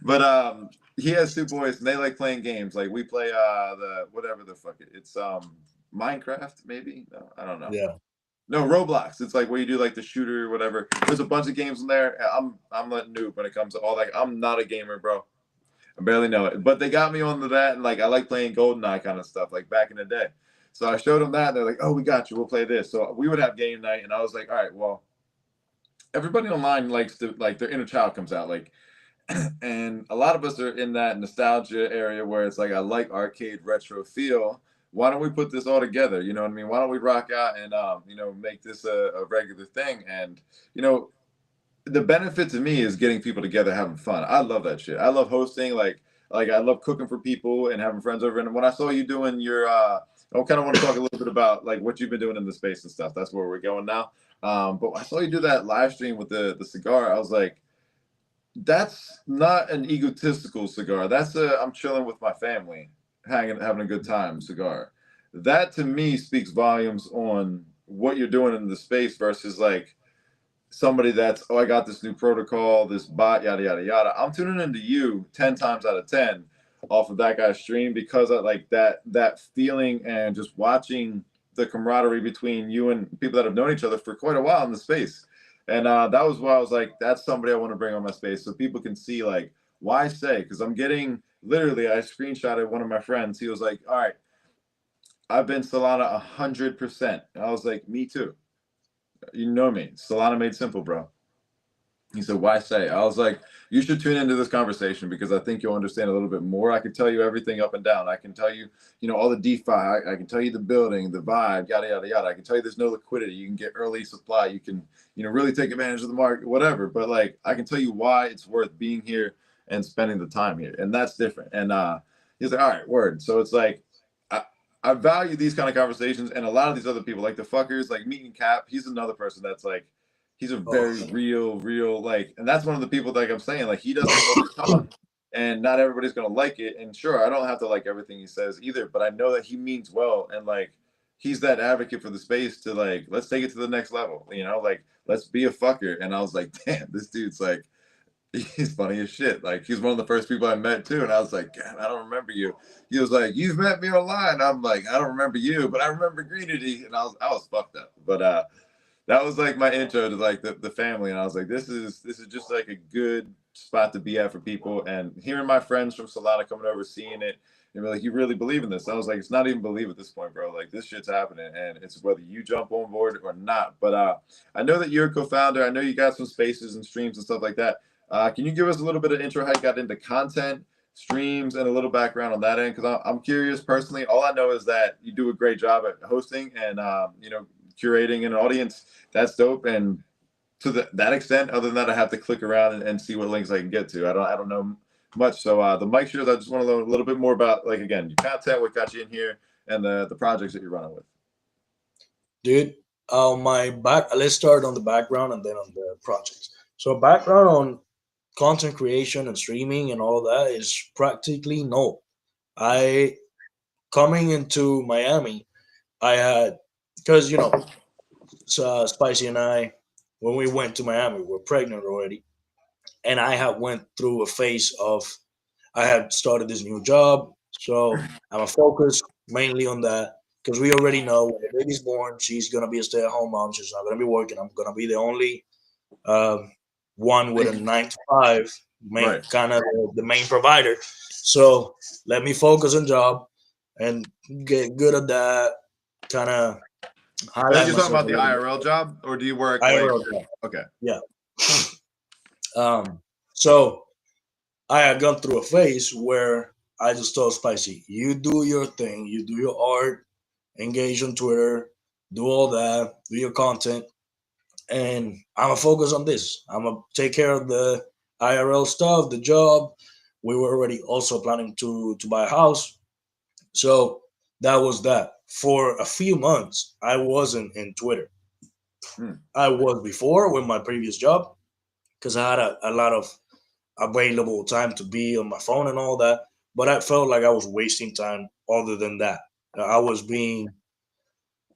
But he has 2 boys and they like playing games. We play the whatever the fuck it's Minecraft, maybe? No, I don't know. Yeah. No, Roblox. It's where you do the shooter or whatever. There's a bunch of games in there. I'm a noob when it comes to all that. I'm not a gamer, bro. I barely know it. But they got me onto that, and I like playing GoldenEye kind of stuff, back in the day. So I showed them that, and they're like, oh, we got you, we'll play this. So we would have game night, and I was like, all right, well, everybody online likes to their inner child comes out. And a lot of us are in that nostalgia area where it's I like arcade retro feel. Why don't we put this all together? You know what I mean? Why don't we rock out and make this a regular thing? And the benefit to me is getting people together, having fun. I love that shit. I love hosting. I love cooking for people and having friends over. And when I saw you doing your, I kind of want to talk a little bit about what you've been doing in the space and stuff. That's where we're going now. But I saw you do that live stream with the cigar. I was like, that's not an egotistical cigar. That's I'm chilling with my family, having a good time cigar. That to me speaks volumes on what you're doing in the space versus somebody that's, oh, I got this new protocol, this bot, yada yada yada. I'm tuning into you 10 times out of 10 off of that guy's stream because I like that feeling and just watching the camaraderie between you and people that have known each other for quite a while in the space. And that was why I was like, that's somebody I want to bring on my space so people can see like why say, because I'm getting literally, I screenshotted one of my friends. He was like, all right, I've been Solana 100%. And I was like, me too. You know me. Solana made simple, bro. He said, why say? I was like, you should tune into this conversation because I think you'll understand a little bit more. I can tell you everything up and down. I can tell you, all the DeFi. I can tell you the building, the vibe, yada, yada, yada. I can tell you there's no liquidity. You can get early supply. You can, really take advantage of the market, whatever. But like, I can tell you why it's worth being here and spending the time here. And that's different. And he's like, all right, word. So it's like, I value these kind of conversations. And a lot of these other people, like the fuckers, like Meeting Cap, he's another person that's like, he's a very real, like, and that's one of the people that, like I'm saying, like, he doesn't talk, and not everybody's gonna like it. And sure, I don't have to like everything he says either, but I know that he means well, and like, he's that advocate for the space to like, let's take it to the next level, like, let's be a fucker. And I was like, damn, this dude's like, he's funny as shit. Like, he's one of the first people I met too, and I was like, God, I don't remember you. He was like, you've met me online. I'm like, I don't remember you, but I remember Greenity, and I was fucked up, but that was like my intro to like the family. And I was like, this is just like a good spot to be at for people. And hearing my friends from Solana coming over, seeing it, and be like, you really believe in this? I was like, it's not even believe at this point, bro. Like, this shit's happening, and it's whether you jump on board or not. But I know that you're a co-founder. I know you got some spaces and streams and stuff like that. Can you give us a little bit of intro how you got into content, streams, and a little background on that end? Because I'm curious personally. All I know is that you do a great job at hosting and curating an audience. That's dope. And to that extent, other than that, I have to click around and see what links I can get to. I don't know much. So the mic shares, I just want to learn a little bit more about, like, again, your content, what got you in here, and the projects that you're running with. Dude, let's start on the background and then on the projects. So background on content creation and streaming and all that is practically no. I coming into Miami, I had, because Spicy and I, when we went to Miami, we were pregnant already, and I had went through a phase of, I had started this new job, so I'm focused mainly on that because we already know when the baby's born, she's gonna be a stay-at-home mom. She's not gonna be working. I'm gonna be the only one with a 9 to 5, Right. kind of the main provider. So let me focus on job and get good at that. Kind of. Are you talking about the IRL job, or do you work? IRL job. Okay. Yeah. So I had gone through a phase where I just told Spicy, you do your thing, you do your art, engage on Twitter, do all that, do your content, and I'm gonna focus on this. I'm gonna take care of the IRL stuff, the job. We were already also planning to buy a house, so that was that. For a few months, I wasn't in Twitter. I was before with my previous job because I had a lot of available time to be on my phone and all that, but I felt like I was wasting time. Other than that, I was being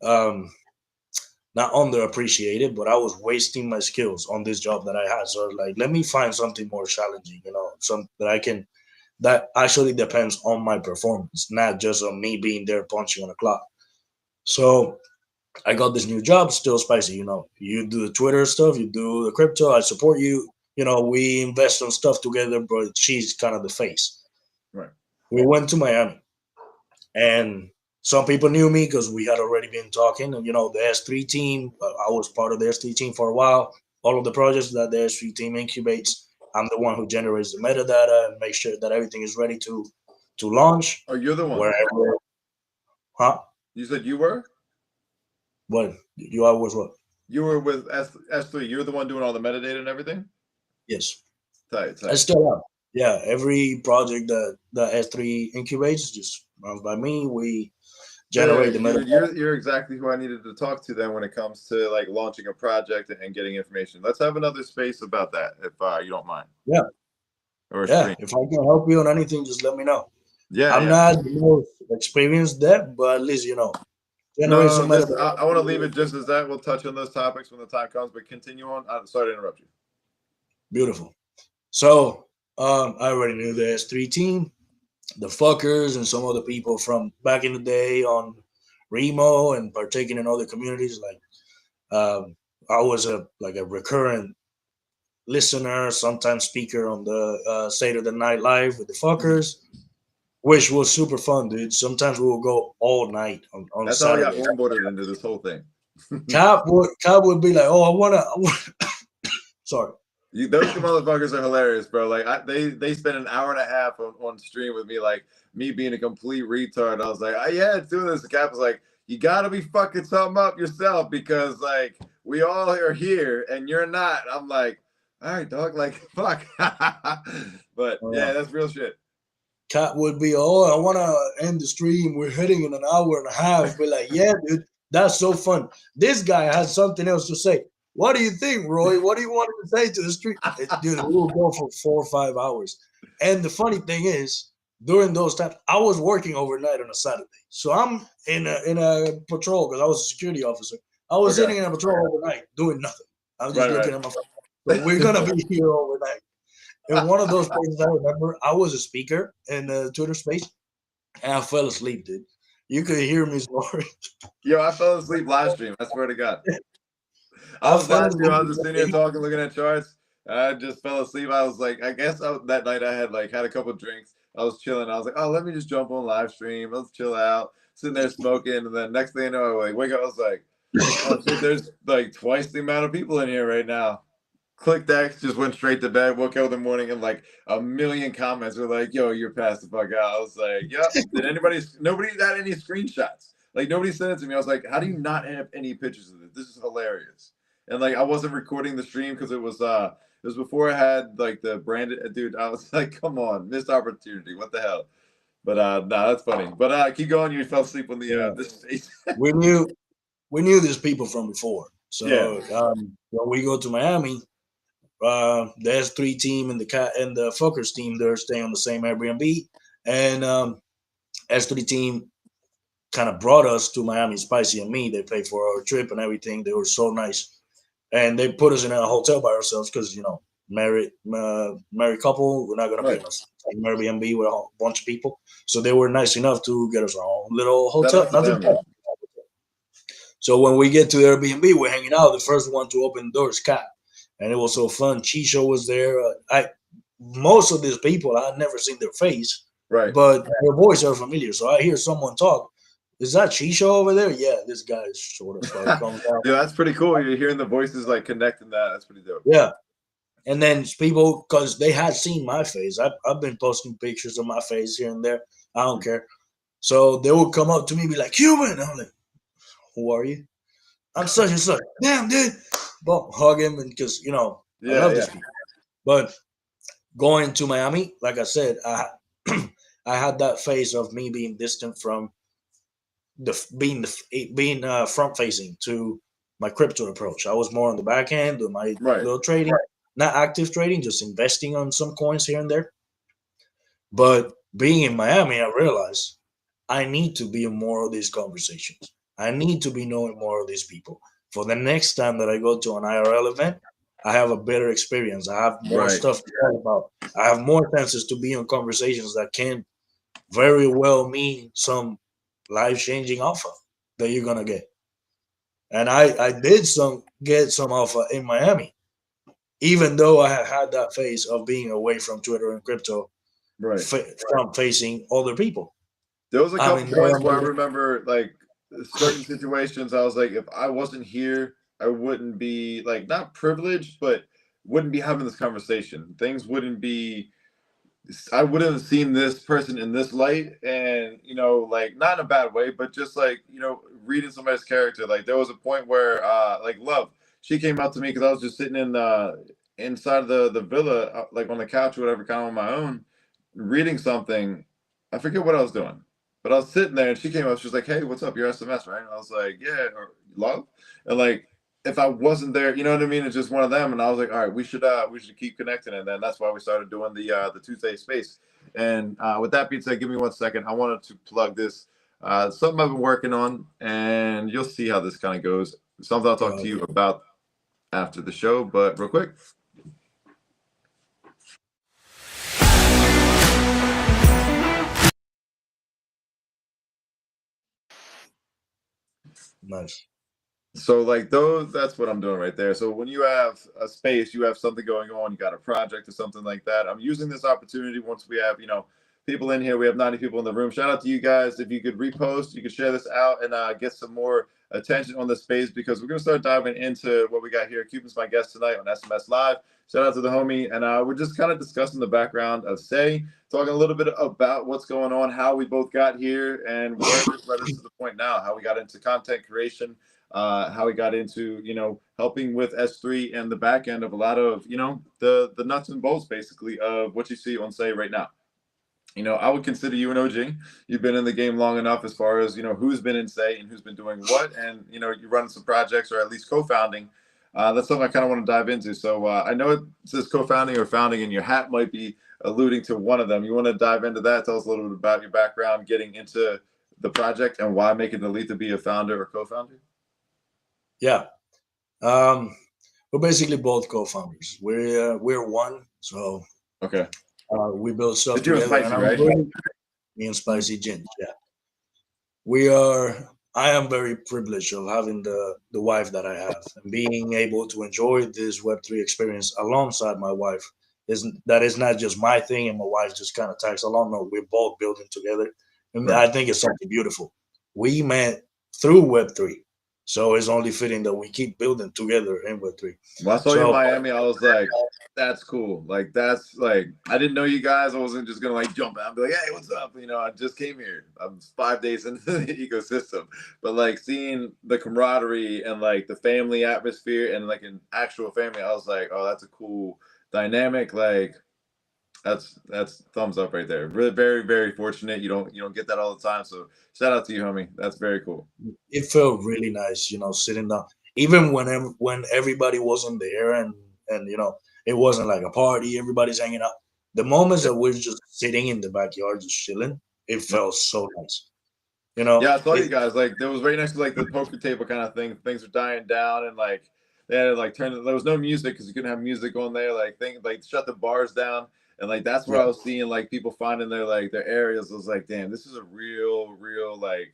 not underappreciated, but I was wasting my skills on this job that I had. So like, let me find something more challenging, something that I can, that actually depends on my performance, not just on me being there punching on a clock. So I got this new job, still Spicy. You do the Twitter stuff, you do the crypto, I support you. We invest on stuff together, but she's kind of the face. Right. We went to Miami, and some people knew me because we had already been talking. And, the S3 team, I was part of the S3 team for a while. All of the projects that the S3 team incubates, I'm the one who generates the metadata and makes sure that everything is ready to launch. Oh, you're the one. Wherever. Huh? You said you were? What? You are was what? You were with S3. You're the one doing all the metadata and everything? Yes. Tight. I still am. Yeah, every project that S3 incubates just runs by me. We generate the metadata. You're exactly who I needed to talk to then when it comes to like launching a project and getting information. Let's have another space about that if you don't mind. Yeah. Or yeah. If I can help you on anything, just let me know. Yeah. I'm not the most experienced there, but at least No, Generation might have this been I want to leave it just as that. We'll touch on those topics when the time comes, but continue on. Sorry to interrupt you. beautiful. So I already knew the S3 team, the fuckers, and some other people from back in the day on Remo and partaking in other communities. Like I was a recurrent listener, sometimes speaker on the Saturday Night Live with the fuckers, which was super fun, dude. Sometimes we would go all night on That's how I got Saturday. onboarded into this whole thing. Cap would be like, "Oh, I wanna." Sorry. Those two motherfuckers are hilarious, bro. Like they spent an hour and a half on stream with me, like me being a complete retard. I was like, oh, yeah, it's doing this. The Cap was like, you gotta be fucking something up yourself because like we all are here and you're not. I'm like, all right, dog, like fuck. But yeah, that's real shit. Cat would be, "Oh, I want to end the stream. We're heading in an hour and a half." Be like, "Yeah, dude, that's so fun." This guy has something else to say. What do you think, Roy? What do you want to say to the stream? Dude, we will go for 4 or 5 hours. And the funny thing is, during those times, I was working overnight on a Saturday. So I'm in a patrol because I was a security officer. I was sitting in a patrol overnight doing nothing. I was just looking at my phone. So we're gonna be here overnight. In one of those places, I remember I was a speaker in the Twitter space, and I fell asleep, dude. You could hear me snoring. Yo, I fell asleep live stream. I swear to God. I was fell live stream. I was asleep. just sitting here talking, looking at charts. I just fell asleep. I was like, I guess that night I had a couple drinks. I was chilling. I was like, oh, let me just jump on live stream. Let's chill out. Sitting there smoking, and then next thing you know, I wake up. I was like, oh shit, there's like twice the amount of people in here right now. Clicked X, just went straight to bed. Woke up in the morning and like a million comments were like, "Yo, you're passed the fuck out." I was like, "Yep." Nobody had any screenshots. Like nobody sent it to me. I was like, "How do you not have any pictures of this? This is hilarious." And like I wasn't recording the stream because it was before I had like the branded dude. I was like, "Come on, missed opportunity. What the hell?" But nah, that's funny. But keep going. You fell asleep on the this stage. we knew these people from before. So when we go to Miami, the S3 team and the Fuckers team, they're staying on the same Airbnb, and S3 team kind of brought us to Miami, Spicy and me. They paid for our trip and everything. They were so nice, and they put us in a hotel by ourselves because married couple. We're not gonna be in a same Airbnb with a bunch of people. So they were nice enough to get us our own little hotel. Nothing. So when we get to the Airbnb, we're hanging out. The first one to open the door is Cat, and it was so fun. Chisho was there. Most of these people I had never seen their face, right? But their voice are familiar. So I hear someone talk. Is that Chisho over there? Yeah, this guy is short as fuck. Yeah, that's pretty cool. You're hearing the voices like connecting that. That's pretty dope. Yeah. And then people, because they had seen my face. I've been posting pictures of my face here and there. I don't care. So they would come up to me and be like, "Cuban." I'm like, "Who are you?" "I'm such and such." "Damn, dude." But hug him because, I love these people. But going to Miami, like I said, I had that phase of me being distant from being front facing to my crypto approach. I was more on the back end doing my little trading, not active trading, just investing on some coins here and there. But being in Miami, I realized I need to be in more of these conversations. I need to be knowing more of these people. For the next time that I go to an IRL event, I have a better experience. I have more stuff to talk about. I have more chances to be in conversations that can very well mean some life-changing alpha that you're gonna get. And I did get some alpha in Miami, even though I had that phase of being away from Twitter and crypto, from facing other people. There was a couple points where I remember like certain situations. I was like, if I wasn't here, I wouldn't be like not privileged, but wouldn't be having this conversation. Things wouldn't be. I wouldn't have seen this person in this light, and like not in a bad way, but just like reading somebody's character. Like there was a point where like Love, she came out to me because I was just sitting in inside the villa, like on the couch or whatever, kind of on my own, reading something. I forget what I was doing, but I was sitting there, and she came up. She was like, "Hey, what's up? You're SMS, right?" And I was like, "Yeah, or Love," and like. If I wasn't there, you know what I mean? It's just one of them. And I was like, all right, we should keep connecting. And then that's why we started doing the Tuesday space. And with that being said, give me 1 second. I wanted to plug this. Something I've been working on, and you'll see how this kind of goes. Something I'll talk to you about after the show, but real quick. Nice. So like those, that's what I'm doing right there. So when you have a space, you have something going on, you got a project or something like that. I'm using this opportunity once we have, people in here. We have 90 people in the room. Shout out to you guys. If you could repost, you could share this out and get some more attention on the space, because we're gonna start diving into what we got here. Cuban's my guest tonight on SMS Live. Shout out to the homie, and we're just kind of discussing the background of Say, talking a little bit about what's going on, how we both got here, and where this led us to the point now, how we got into content creation, how we got into, helping with S3 and the back end of a lot of, the nuts and bolts basically of what you see on Say right now. I would consider you an OG. You've been in the game long enough as far as, who's been in Say and who's been doing what. And, you're running some projects or at least co-founding. That's something I kind of want to dive into. So I know it says co-founding or founding, and your hat might be alluding to one of them. You want to dive into that? Tell us a little bit about your background, getting into the project, and why make it elite to be a founder or co-founder? Yeah. We're basically both co-founders. We're one. So Okay. we build stuff Did you and together. Spicy, right? Me and Spicy Gin. Yeah. We are. I am very privileged of having the wife that I have, and being able to enjoy this Web3 experience alongside my wife. Is not just my thing and my wife just kind of tags along. No, we're both building together, and Right. I think it's something beautiful. We met through Web3, so it's only fitting that we keep building together in Web3. When I saw you in Miami, I was like, that's cool. Like, that's like, I didn't know you guys. I wasn't just going to like jump out and be like, hey, what's up? I just came here. I'm 5 days into the ecosystem. But like seeing the camaraderie and like the family atmosphere and like an actual family, I was like, oh, that's a cool dynamic. Like, that's thumbs up right there. Really, very, very fortunate. You don't get that all the time. So shout out to you, homie. That's very cool. It felt really nice, sitting down, even when everybody wasn't there, and it wasn't like a party, everybody's hanging out. The moments that we're just sitting in the backyard just chilling, it felt so nice. Yeah, I saw you It, guys. Like, there was right next to like the poker table kind of thing. Things were dying down, and like they had to like turn. There was no music because you couldn't have music on there. Like, like shut the bars down, and like that's where yeah, I was seeing like people finding their areas. I was like, damn, this is a real like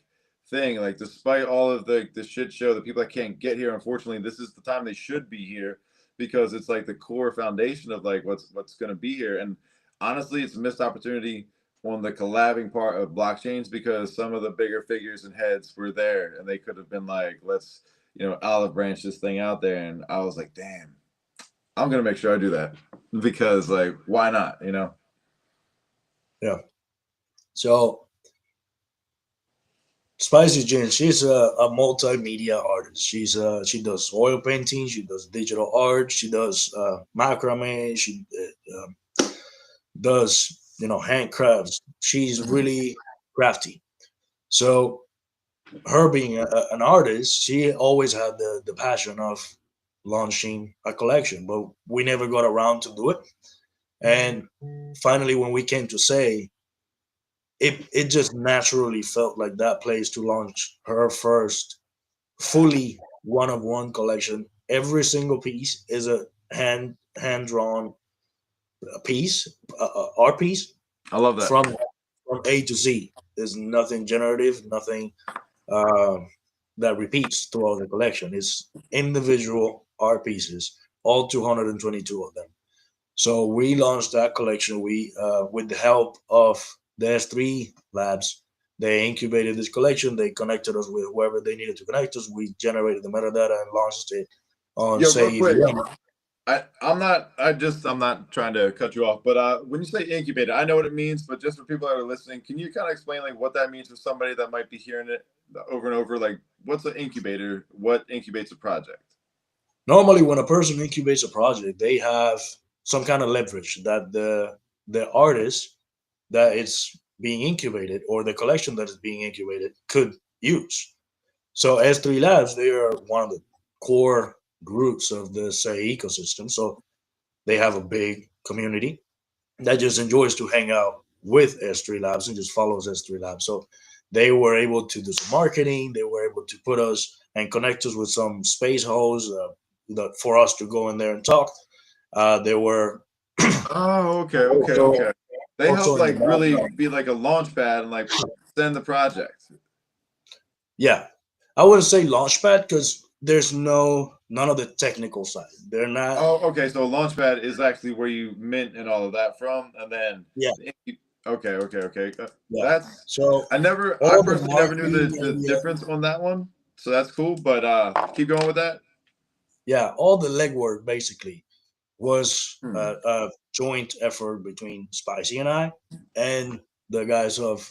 thing. Like, despite all of the shit show, the people that can't get here, unfortunately, this is the time they should be here, because it's like the core foundation of like what's gonna be here. And honestly, it's a missed opportunity on the collabing part of blockchains, because some of the bigger figures and heads were there, and they could have been like, let's, olive branch this thing out there. And I was like, damn, I'm gonna make sure I do that, because like, why not? yeah. So Spicy Jane, she's a multimedia artist. She does oil painting, she does digital art, she does macrame, she does handcrafts. She's really crafty. So her being an artist, she always had the passion of launching a collection, but we never got around to do it. And finally, when we came to Say, it just naturally felt like that place to launch her first fully one of one collection. Every single piece is a hand drawn piece, art piece I love that. from A to Z. There's nothing generative, nothing uh, that repeats throughout the collection. It's individual art pieces, all 222 of them. So we launched that collection. We, with the help of the S3 labs, they incubated this collection. They connected us with whoever they needed to connect us. We generated the metadata and launched it on Yo, real Say quick, EVM. I'm not trying to cut you off, but when you say incubated, I know what it means, but just for people that are listening, can you kind of explain like what that means for somebody that might be hearing it over and over? Like, what's an incubator? What incubates a project? Normally, when a person incubates a project, they have some kind of leverage that the artist that it's being incubated or the collection that is being incubated could use. So S3 Labs, they are one of the core groups of the Say ecosystem. So they have a big community that just enjoys to hang out with S3 Labs and just follows S3 Labs. So they were able to do some marketing. They were able to put us and connect us with some space hosts for us to go in there and talk. They were Oh, okay, okay, also, okay. They also help in the like really background. be like a launch pad and like send the project. Yeah, I wouldn't say launchpad because there's none of the technical side. They're not. Oh, okay. So Launchpad is actually where you mint and all of that from, and then Yeah, okay, okay, okay. yeah. That's So I all the personally never knew marketing the and difference on that one, so that's cool. But keep going with that. yeah, all the legwork basically was Hmm. a joint effort between Spicy and I, and the guys of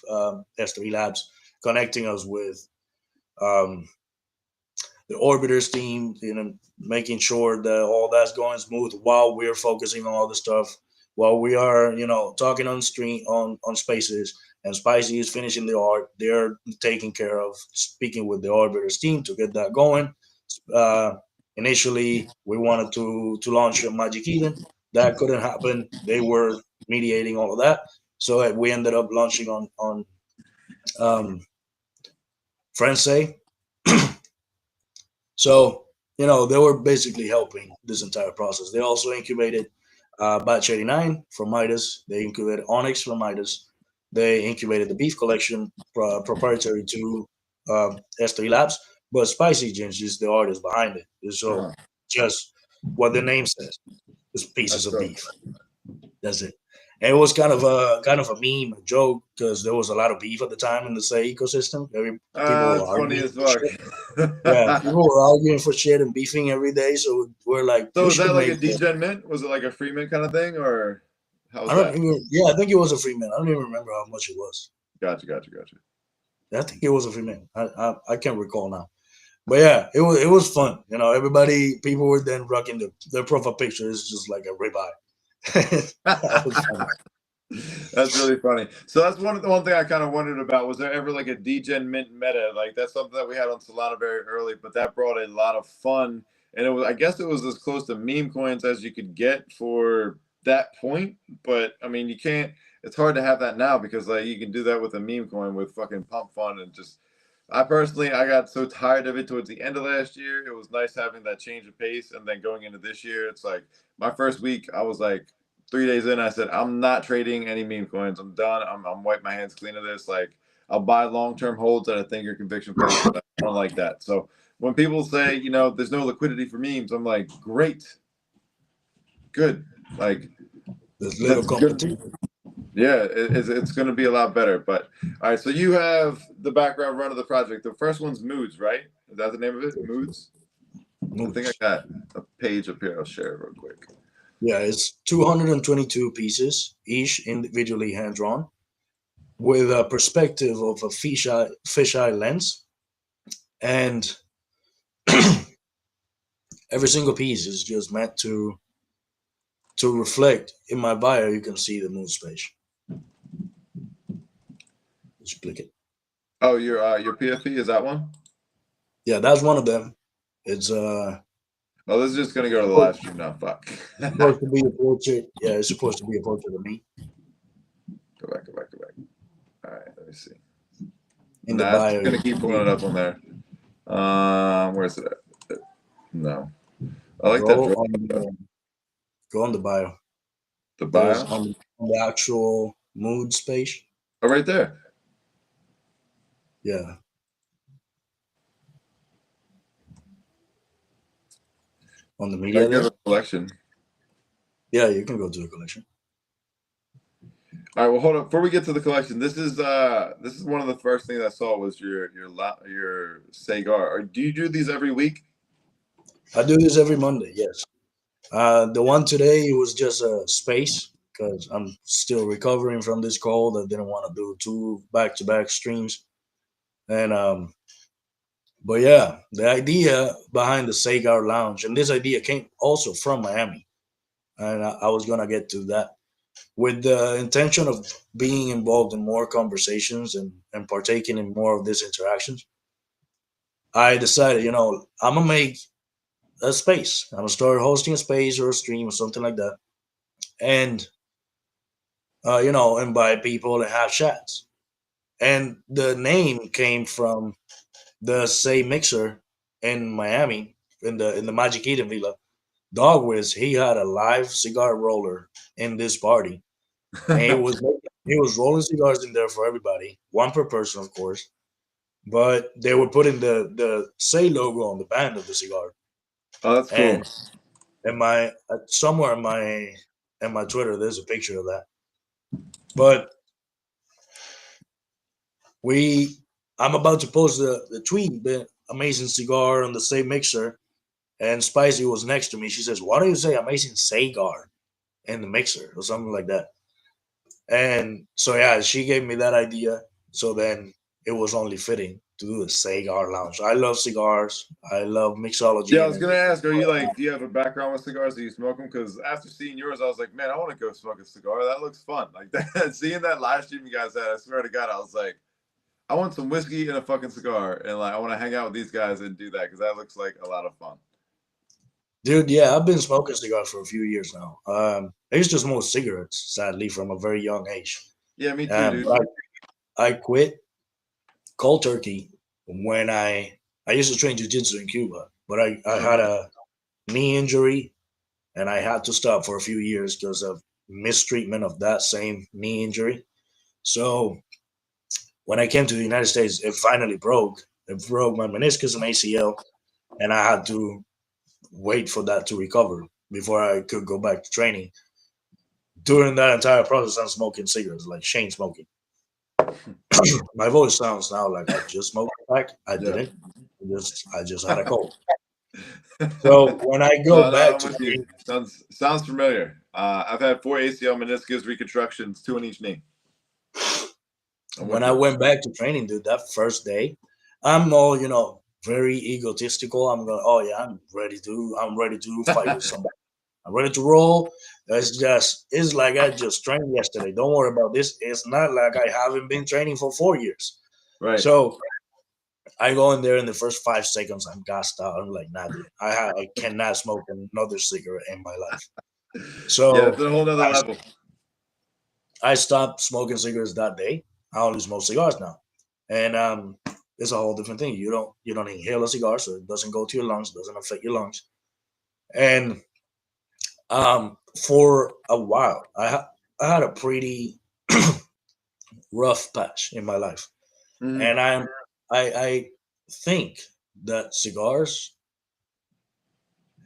S3 Labs, connecting us with um, the Orbiters team, making sure that all that's going smooth while we're focusing on all the stuff, while we are, talking on stream on Spaces, and Spicy is finishing the art. They're taking care of speaking with the Orbiters team to get that going. Uh, Initially, we wanted to launch Magic Eden. That couldn't happen. They were mediating all of that, so we ended up launching on um, Frenzy. So, they were basically helping this entire process. They also incubated Batch 89 from Midas. They incubated Onyx from Midas. They incubated the Beef Collection proprietary to S3 Labs. But Spicy Gins is the artist behind it. So Uh-huh. just what the name says, just pieces That's of so. beef. That's it. And it was kind of a meme, a joke, because there was a lot of beef at the time in the Say ecosystem. People were That's funny arguing as for fuck. shit. Yeah, people were arguing for shit and beefing every day. So we're like, So we is that should like make a it. degen mint? Was it like a free mint kind of thing, or how's I don't that? even. Yeah, I think it was a free man. I don't even remember how much it was. Gotcha, gotcha, gotcha. I think it was a free man. I can't recall now. But yeah, it was fun. People were then rocking their profile picture. It's just like a ribeye. That was funny. That's really funny. So that's one thing I kind of wondered about. Was there ever like a degen mint meta? Like that's something that we had on Solana very early, but that brought a lot of fun. And it was, I guess, it was as close to meme coins as you could get for that point. But I mean, you can't. It's hard to have that now because like you can do that with a meme coin with fucking pump fun and just. I personally, I got so tired of it towards the end of last year. It was nice having that change of pace, and then going into this year, it's like my first week, I was like, 3 days in, I said, I'm not trading any meme coins. I'm done. I'm wiping my hands clean of this. Like, I'll buy long-term holds that I think are conviction plays, but I don't like that. So when people say, there's no liquidity for memes, I'm like, great, good. Like, There's little that's good. competition. Yeah, it's going to be a lot better. But all right, so you have the background run of the project. The first one's Moods, right? Is that the name of it? Moods? I think I Moves. got a page up here. I'll share it real quick. Yeah, it's 222 pieces, each individually hand drawn, with a perspective of a fisheye lens, and every single piece is just meant to reflect. In my bio, you can see the moon space. Just click it. Oh, your PFP is that one? Yeah, that's one of them. It's Oh, this is just gonna go to the live stream now. Fuck. supposed to be a portrait. Yeah, it's supposed to be a portrait of me. Go back, go back, go back. All right, let me see. In the Nah, it's bio, gonna keep pulling it up on there. Where's it at? No. I like that go draw. on go on the bio. The There's bio. on the actual mood space. Oh, right there. Yeah. On the I media can go to there. the collection. Yeah, you can go to the collection. All right, well, hold on. Before we get to the collection, this is one of the first things I saw was your Sagar. Do you do these every week? I do this every Monday. Yes. The one today was just a space because I'm still recovering from this cold. I didn't want to do two back-to-back streams, and but yeah, the idea behind the Sagar Lounge, and this idea came also from Miami, and I was gonna get to that with the intention of being involved in more conversations and partaking in more of these interactions. I decided, I'm gonna make a space. I'm gonna start hosting a space or a stream or something like that, and invite people and have chats. And the name came from the Say Mixer in Miami in the Magic Eden Villa. Dog Wiz, he had a live cigar roller in this party, and he was rolling cigars in there for everybody, one per person, of course. But they were putting the Say logo on the band of the cigar, Oh, that's cool. and in my somewhere in my Twitter, there's a picture of that. But we, I'm about to post the tweet, the amazing cigar on the Say Mixer, and Spicy was next to me. She says, "Why do you say amazing cigar in the mixer or something like that?" And so yeah, she gave me that idea. So then it was only fitting to do a cigar lounge. I love cigars. I love Yeah, mixology I and was gonna everything. ask, are you like, do you have a background with cigars? Do you smoke them? Because after seeing yours, I was like, man, I want to go smoke a cigar. That looks fun. Like that, seeing that live stream you guys had, I swear to God, I was like, I want some whiskey and a fucking cigar, and like I want to hang out with these guys and do that because that looks like a lot of fun. Dude, yeah, I've been smoking cigars for a few years now. I used to smoke cigarettes, sadly, from a very young age. Yeah, me too, dude. But I quit cold turkey when I used to train jiu-jitsu in Cuba, but I had a knee injury and I had to stop for a few years because of mistreatment of that same knee injury. So when I came to the United States, it finally broke. It broke my meniscus and ACL, and I had to wait for that to recover before I could go back to training. During that entire process, I'm smoking cigarettes, like Shane smoking. My voice sounds now like I just smoked a pack. I Yeah. didn't. I just had a cold. So when I go No, back I'm to with you. Sounds familiar. I've had 4 ACL meniscus reconstructions, 2 in each knee. when I went back to training, dude, that first day, I'm all, very egotistical. I'm going, oh yeah, I'm ready to fight with somebody. I'm ready to roll. It's like I just trained yesterday. Don't worry about this. It's not like I haven't been training for 4 years. Right. So I go in there in the first 5 seconds, I'm gassed out. I'm like, nah, dude, I cannot smoke another cigarette in my life. So yeah, it's a whole nother level. I stopped smoking cigarettes that day. I only smoke cigars now, and it's a whole different thing. You don't inhale a cigar, so it doesn't go to your lungs, doesn't affect your lungs. And for a while, I had a pretty rough patch in my life, and I think that cigars,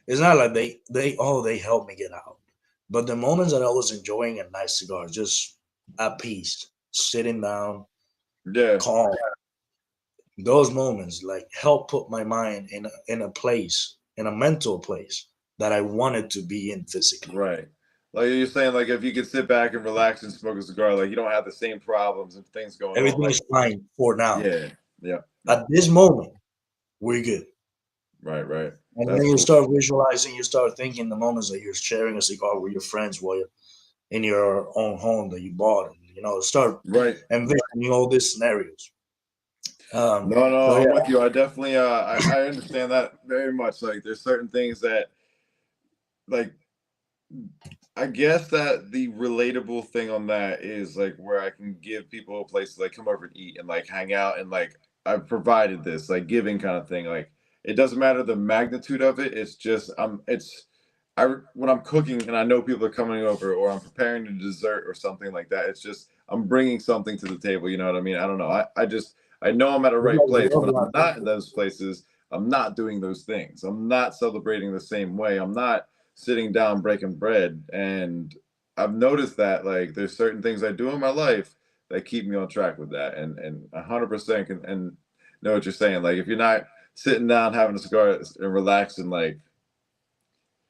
it's not like they helped me get out, but the moments that I was enjoying a nice cigar, just at peace, sitting down, Yeah. calm, those moments like help put my mind in a place, in a mental place that I wanted to be in physically. Right. Like you're saying, like if you could sit back and relax and smoke a cigar, like you don't have the same problems and things going on. Everything Like, is fine for now. Yeah. At this moment, we're good. Right. And That's then you cool. start visualizing, you start thinking the moments that you're sharing a cigar with your friends while you're in your own home that you bought, and start Right. envisioning all these scenarios. No, I'm with you. I definitely I understand that very much. Like there's certain things that like I guess that the relatable thing on that is like where I can give people a place to like come over and eat and like hang out and like I've provided this like giving kind of thing. Like it doesn't matter the magnitude of it. It's just when I'm cooking and I know people are coming over or I'm preparing a dessert or something like that. It's just I'm bringing something to the table. You know what I mean? I don't know. I know I'm at a right place. When I'm not in those places, I'm not doing those things. I'm not celebrating the same way. I'm not sitting down breaking bread. And I've noticed that like there's certain things I do in my life that keep me on track with that. And 100% can and know what you're saying. Like if you're not sitting down having a cigar and relaxing, like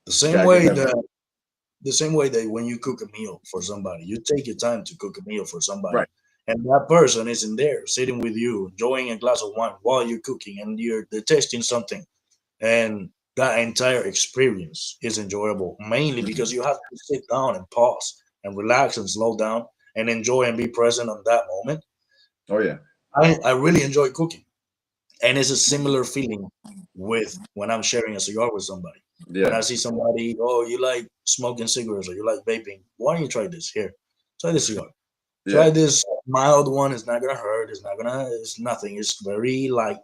the same way that when you cook a meal for somebody, you take your time to cook a meal for somebody. right. And that person isn't there sitting with you, enjoying a glass of wine while you're cooking and they're tasting something. And that entire experience is enjoyable, mainly because you have to sit down and pause and relax and slow down and enjoy and be present on that moment. Oh yeah. I really enjoy cooking. And it's a similar feeling with when I'm sharing a cigar with somebody. When I see somebody, oh, you like smoking cigarettes or you like vaping, why don't you try this? Here, try this cigar. Try Yeah. this mild one. It's not gonna hurt. It's nothing. It's very light.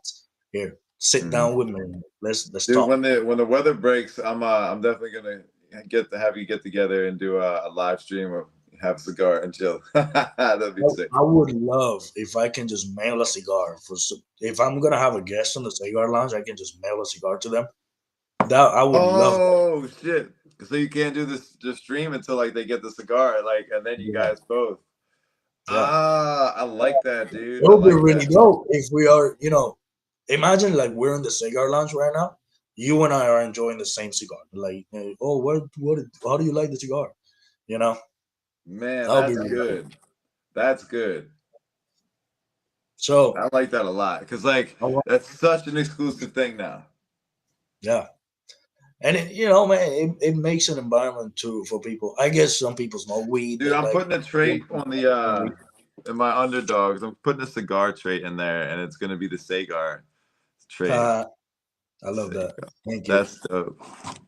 Here, sit Mhm. down with me. Let's Dude, talk. when the weather breaks, I'm definitely gonna get to have you get together and do a live stream or have a cigar and chill. That'd be sick. I would love if I can just mail a cigar if I'm gonna have a guest on the cigar lounge, I can just mail a cigar to them. That I would love that. Oh shit! So you can't do the stream until like they get the cigar, like, and then you Yeah, guys both. yeah. Ah, I like that, dude. It I would be like really that. dope if we are, imagine like we're in the cigar lounge right now. You and I are enjoying the same cigar. Like, oh, how do you like the cigar? You know, Man, that would be that's really cool. good. That's good. So, I like that a lot because like I want, that's such an exclusive thing now. yeah. And man, it makes an environment too for people. I guess some people smoke weed. Dude, They I'm like putting a trait on the weed. in my underdogs. I'm putting a cigar trait in there, and it's gonna be the Sagar trait. I love that. Thank you. That's dope.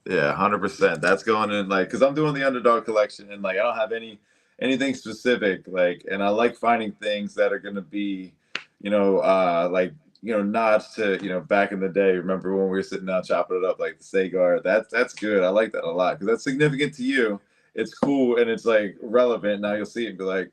Yeah, 100%. That's going in like because I'm doing the underdog collection and like I don't have anything specific like, and I like finding things that are gonna be, like nods to back in the day. Remember when we were sitting down chopping it up like the Sagar? That's good. I like that a lot because that's significant to you. It's cool and it's like relevant. Now you'll see it and be like,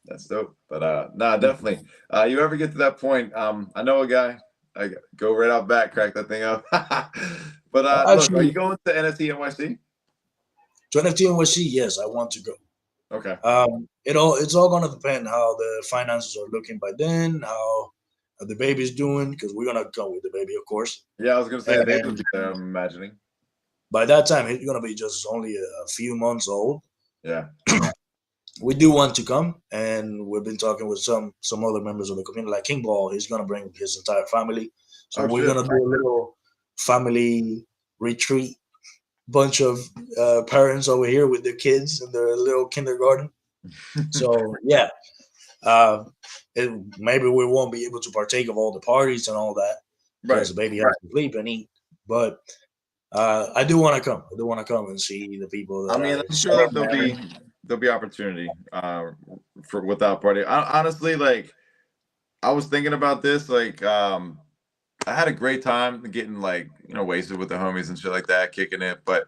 that's dope. But nah, definitely. You ever get to that point? I know a guy. I go right out back, crack that thing up. But look, are Actually, you going to NFT NYC? 2015 was she? Yes, I want to go. Okay. It's all gonna depend how the finances are looking by then, how the baby's doing, because we're gonna come with the baby, of course. Yeah, I was gonna say the baby will And be there. I'm imagining. by that time, he's gonna be just only a few months old. Yeah. We do want to come, and we've been talking with some other members of the community, like King Ball. He's gonna bring his entire family, so Oh we're shit. gonna do a little family retreat. Bunch of parents over here with their kids in their little kindergarten. So yeah, uh, maybe we won't be able to partake of all the parties and all that Right. because the baby has to sleep and eat. But I do want to come. I do want to come and see the people I that mean, I I'm sure saw. that there'll be opportunity for without party. Honestly, like I was thinking about this, like I had a great time getting like wasted with the homies and shit like that, kicking it, but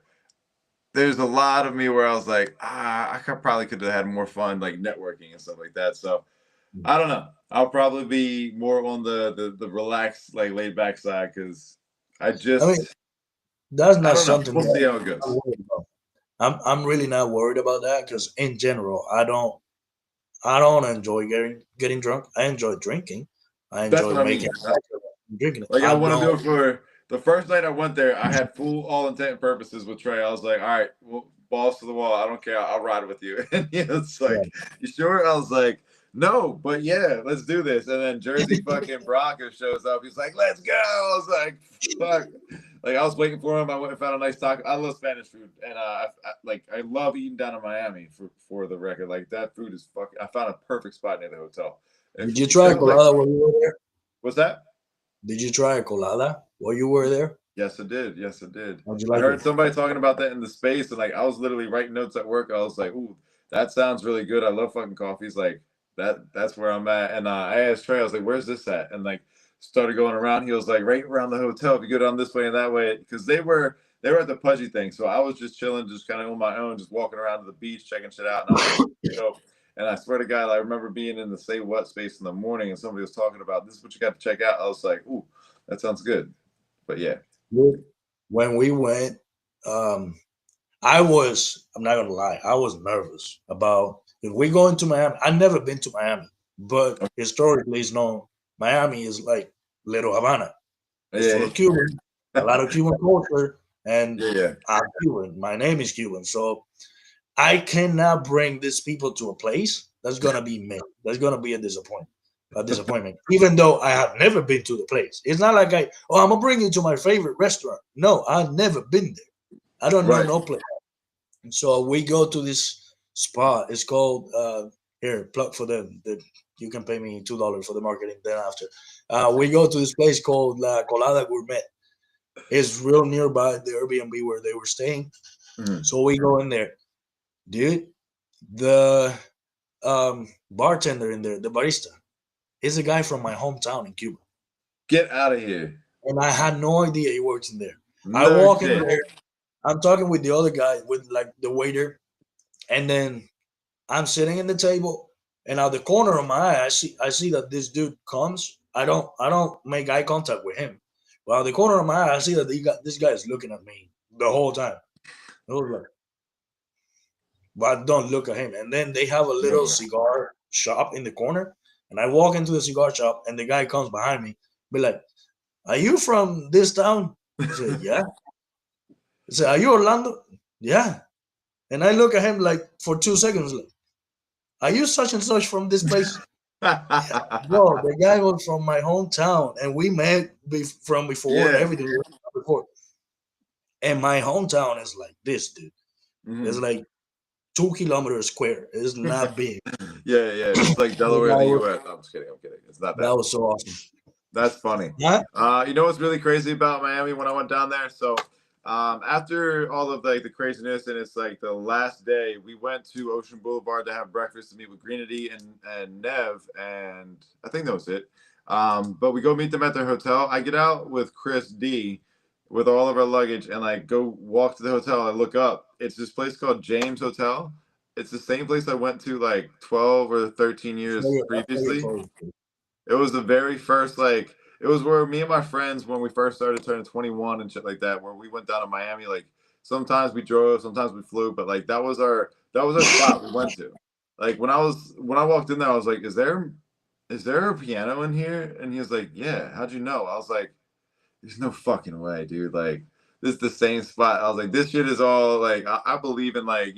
there's a lot of me where I was like, probably could have had more fun, like networking and stuff like that. So I don't know. I'll probably be more on the relaxed, like laid back side because I I mean, just that's I not don't know. something We'll that see how it I'm goes. worried about. I'm really not worried about that because in general, I don't enjoy getting drunk. I enjoy drinking. I That's enjoy what I making mean. drinking it. Like I I want to do don't. it for the first night I went there. I had full all intent and purposes with Trey. I was like, all right, well, balls to the wall. I don't care. I'll ride with you. And it's Yeah. like, you sure? I was like, no, but yeah, let's do this. And then Jersey fucking Broncos shows up. He's like, let's go. I was like, fuck. Like I was waiting for him. I went and found a nice taco. I love Spanish food, and I love eating down in Miami for the record. Like that food is fucking. I found a perfect spot near the hotel. And Did you it try was like, colada while you were there? what's that? Did you try a colada while you were there? Yes, it did. Yes, it did. How'd you I like heard it? somebody talking about that in the space, and like I was literally writing notes at work. I was like, "Ooh, that sounds really good. I love fucking coffee." He's like, That's where I'm at." And I asked Trey, I was like, "Where's this at?" And like started going around. He was like, "Right around the hotel. If you go down this way and that way," because they were at the Pudgy thing. So I was just chilling, just kind of on my own, just walking around to the beach, checking shit out. And I was like, "Yo." And I swear to God, I remember being in the Say What space in the morning, and somebody was talking about this is what you got to check out. I was like, "Ooh, that sounds good." But yeah. Dude, when we went, um, I'm not gonna lie, I was nervous about if we going to Miami. I've never been to Miami, but historically it's known Miami is like Little Havana. It's full Yeah. of Cubans, a lot of Cuban culture, and Yeah, yeah. I'm Cuban. My name is Cuban, so I cannot bring these people to a place that's gonna be me. That's gonna be a disappointment. A disappointment. Even though I have never been to the place. It's not like I'm gonna bring you to my favorite restaurant. No, I've never been there. I don't know Right. no place. And so we go to this spot. It's called here, plug for the you can pay me $2 for the marketing then after. We go to this place called La Colada Gourmet. It's real nearby the Airbnb where they were staying. Mhm. So we go in there. Dude, the bartender in there, the barista, is a guy from my hometown in Cuba, Get out of here. and I had no idea he works in there. I No walk in shit. there. I'm talking with the other guy, with like the waiter, and then I'm sitting in the table, and out the corner of my eye, I see that this dude comes. I don't make eye contact with him, but out the corner of my eye, I see that this guy is looking at me the whole time. I was like, but I don't look at him. And then they have a little Yeah. cigar shop in the corner, and I walk into the cigar shop, and the guy comes behind me, be like, "Are you from this town?" I said, "Yeah." I said, "Are you Orlando?" "Yeah." And I look at him like for 2 seconds, like, "Are you such and such from this place?" Bro, the guy was from my hometown, and we met from before and Yeah. everything before. And my hometown is like this, dude. It's Mhm. like 2 kilometers square. It's not big. Yeah. It's like The Delaware in guy the was, U.S. No, I'm just kidding. I'm kidding. It's not that that. was so awesome. That's funny. Huh? You know what's really crazy about Miami when I went down there? So after all of like the craziness and it's like the last day, we went to Ocean Boulevard to have breakfast to meet with Greenity and Nev, and I think that was it. But we go meet them at their hotel. I get out with Chris D with all of our luggage and like go walk to the hotel. I look up. It's this place called James Hotel. It's the same place I went to like 12 or 13 years I saw your previously. photos. It was the very first like it was where me and my friends when we first started turning 21 and shit like that, where we went down to Miami. Like sometimes we drove, sometimes we flew, but like that was our spot we went to. Like when I walked in there, I was like, is there a piano in here? And he was like, yeah. How'd you know? I was like, there's no fucking way, dude. Like this is the same spot. I was like, this shit is all like I believe in like,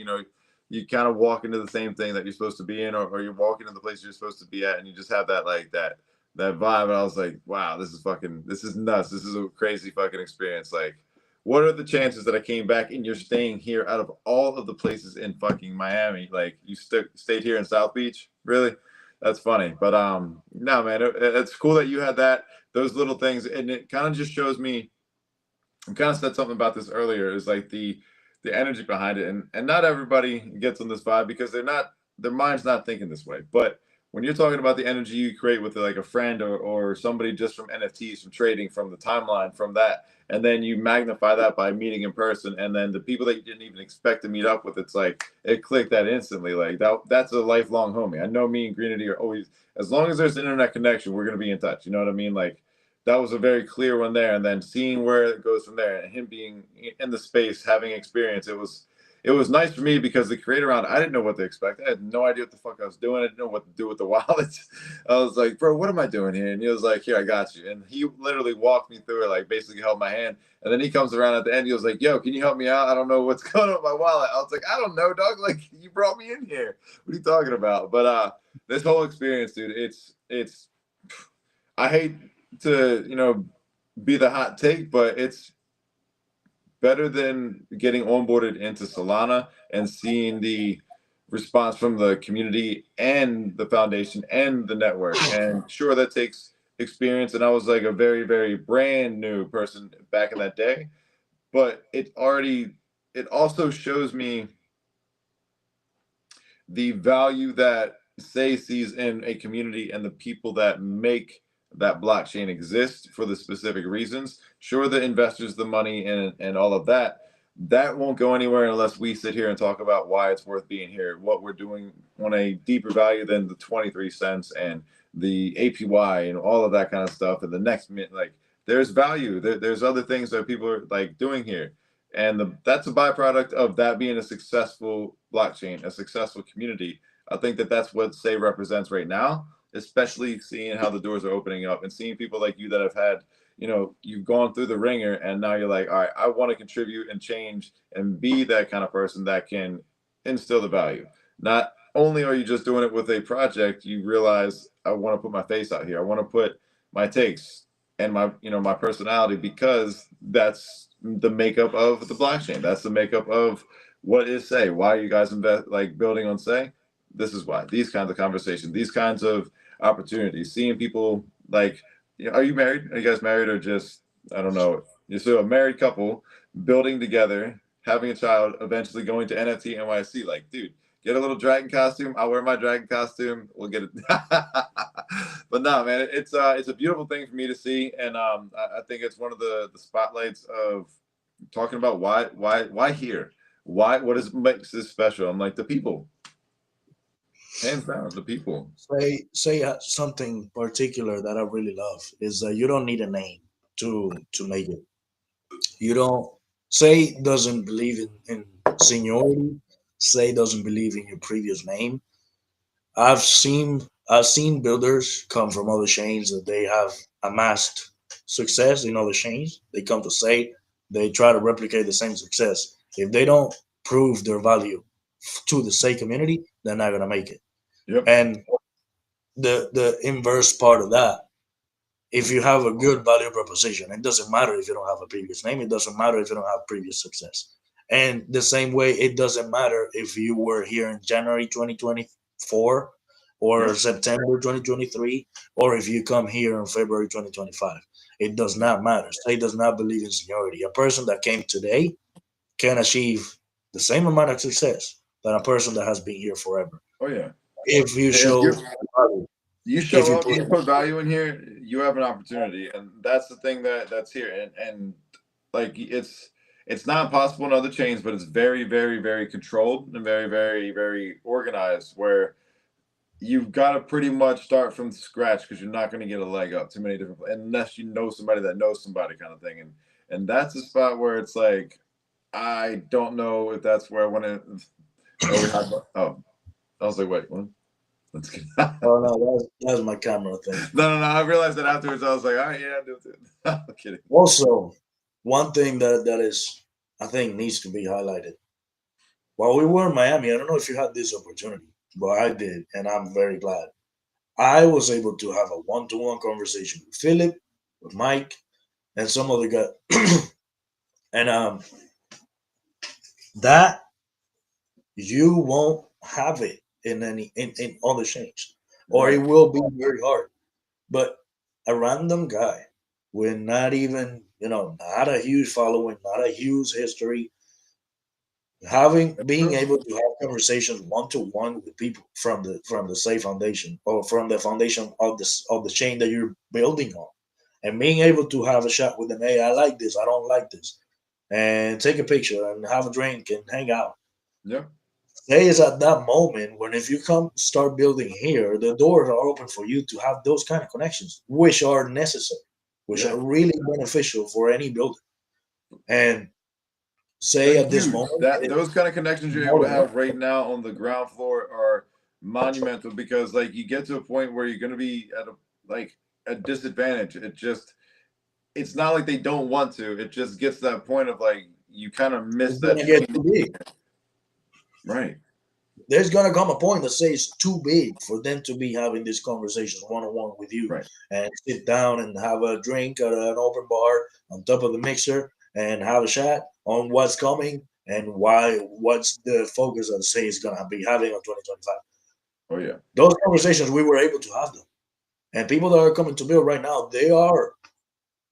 you kind of walk into the same thing that you're supposed to be in, or you're walking to the place you're supposed to be at, and you just have that like that vibe. And I was like, wow, this is nuts. This is a crazy fucking experience. Like, what are the chances that I came back and you're staying here out of all of the places in fucking Miami? Like you stayed here in South Beach? Really? That's funny. But no, man, it's cool that you had those little things, and it kind of just shows me. I kind of said something about this earlier. Is like the energy behind it, and not everybody gets on this vibe because their mind's not thinking this way. But when you're talking about the energy you create with like a friend or somebody just from NFTs, from trading, from the timeline, from that, and then you magnify that by meeting in person, and then the people that you didn't even expect to meet up with, it's like it clicked that instantly. Like that's a lifelong homie. I know me and Greenity are always, as long as there's internet connection, we're gonna be in touch. You know what I mean? Like that was a very clear one there. And then seeing where it goes from there and him being in the space, having experience, it was nice for me because the creator round, I didn't know what to expect. I had no idea what the fuck I was doing. I didn't know what to do with the wallets. I was like, bro, what am I doing here? And he was like, here, I got you. And he literally walked me through it, like basically held my hand. And then he comes around at the end. He was like, yo, can you help me out? I don't know what's going on with my wallet. I was like, I don't know, dog. Like you brought me in here. What are you talking about? But this whole experience, dude, it's I hate to be the hot take, but it's better than getting onboarded into Solana and seeing the response from the community and the foundation and the network. And sure, that takes experience. And I was like a very, very brand new person back in that day, but it also shows me the value that Say sees in a community and the people that make that blockchain exist for the specific reasons. Sure, the investors, the money, and all of that, that won't go anywhere unless we sit here and talk about why it's worth being here, what we're doing on a deeper value than the 23 cents and the APY and all of that kind of stuff. And the next minute, like there's value. There's other things that people are like doing here. And that's a byproduct of that being a successful blockchain, a successful community. I think that's what Say represents right now, especially seeing how the doors are opening up and seeing people like you that have had, you've gone through the ringer and now you're like, all right, I want to contribute and change and be that kind of person that can instill the value. Not only are you just doing it with a project, you realize I want to put my face out here. I want to put my takes and my personality because that's the makeup of the blockchain. That's the makeup of what is Say. Why are you guys building on Say? This is why. These kinds of conversations, these kinds of opportunities, seeing people like, are you married? Are you guys married or just, I don't know. You're still a married couple building together, having a child, eventually going to NFT NYC. Like, dude, get a little dragon costume. I'll wear my dragon costume. We'll get it. But no, man, it's a beautiful thing for me to see, and I think it's one of the spotlights of talking about why here, what is makes this special. I'm like the people, hands down, the people. Say something particular that I really love is that you don't need a name to make it. You don't say doesn't believe in seniority. Say doesn't believe in your previous name. I've seen builders come from other chains that they have amassed success in other chains. They come to say they try to replicate the same success. If they don't prove their value to the Say community, they're not gonna make it. Yep. And the inverse part of that, if you have a good value proposition, it doesn't matter if you don't have a previous name. It doesn't matter if you don't have previous success. And the same way, it doesn't matter if you were here in January 2024 or Yep. September 2023, or if you come here in February 2025. It does not matter. Say does not believe in seniority. A person that came today can achieve the same amount of success than a person that has been here forever. Oh yeah. If you If show you value, you if show you up, put you put value in here, you have an opportunity, and that's the thing that's here. And like it's not possible in other chains, but it's very, very, very controlled and very, very, very organized. Where you've got to pretty much start from scratch because you're not going to get a leg up too many different unless you know somebody that knows somebody kind of thing. And that's a spot where it's like I don't know if that's where I want to. Oh, we had, oh, I was like, wait, what? Let's get. oh no, that's my camera thing. No. I realized that afterwards. I was like, all right, yeah, do it. I'm kidding. Also, one thing that is I think needs to be highlighted. While we were in Miami, I don't know if you had this opportunity, but I did, and I'm very glad. I was able to have a one-to-one conversation with Philip, with Mike, and some other guy, and that you won't have it in any in other chains, or it Right. will be very hard. But a random guy with not even not a huge following, not a huge history, having That's being true. able to have conversations one to one with people from the Say Foundation or from the foundation of the chain that you're building on, and being able to have a chat with them. Hey, I like this. I don't like this, and take a picture and have a drink and hang out. Yep. Say is at that moment when if you come start building here, the doors are open for you to have those kind of connections, which are necessary, which Yeah. are really beneficial for any builder. And say They're at this huge. moment, That those kind of connections you're able more to than have right now on the ground floor are monumental because like you get to a point where you're going to be at a disadvantage. It's not like they don't want to. It just gets to that point of like you kind of miss it's that gonna get train. too big. Right. There's gonna come a point that says it's too big for them to be having these conversations one on one with you Right. and sit down and have a drink at an open bar on top of the mixer and have a chat on what's coming and what's the focus that Say is gonna be having on 2025. Oh yeah. Those conversations we were able to have them. And people that are coming to build right now, they are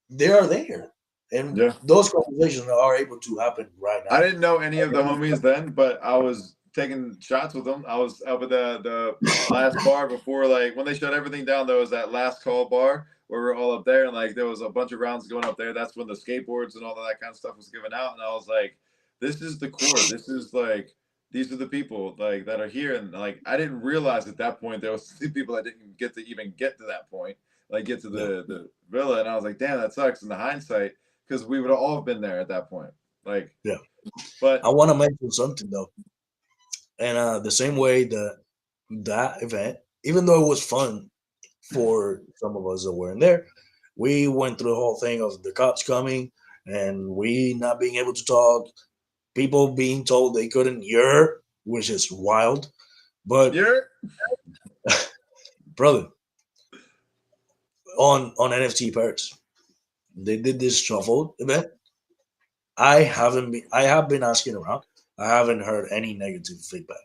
there. And Yeah. those conversations are able to happen right I now. didn't know any of the homies then, but I was taking shots with them. I was up at the last bar before like when they shut everything down. There was that last call bar where we are all up there, and like there was a bunch of rounds going up there. That's when the skateboards and all of that kind of stuff was given out, and I was like, "This is the core. This is like these are the people like that are here." And like I didn't realize at that point there was people that didn't get to even get to that point, like get to Yeah. the villa, and I was like, "Damn, that sucks." In the hindsight, because we would have all been there at that point, like. Yeah. But I want to mention something though. And the same way that event, even though it was fun for some of us that weren't there, we went through the whole thing of the cops coming and we not being able to talk, people being told they couldn't hear, which is wild. But you're brother, on NFT Paris, they did this shuffle event. I have been asking around. I haven't heard any negative feedback.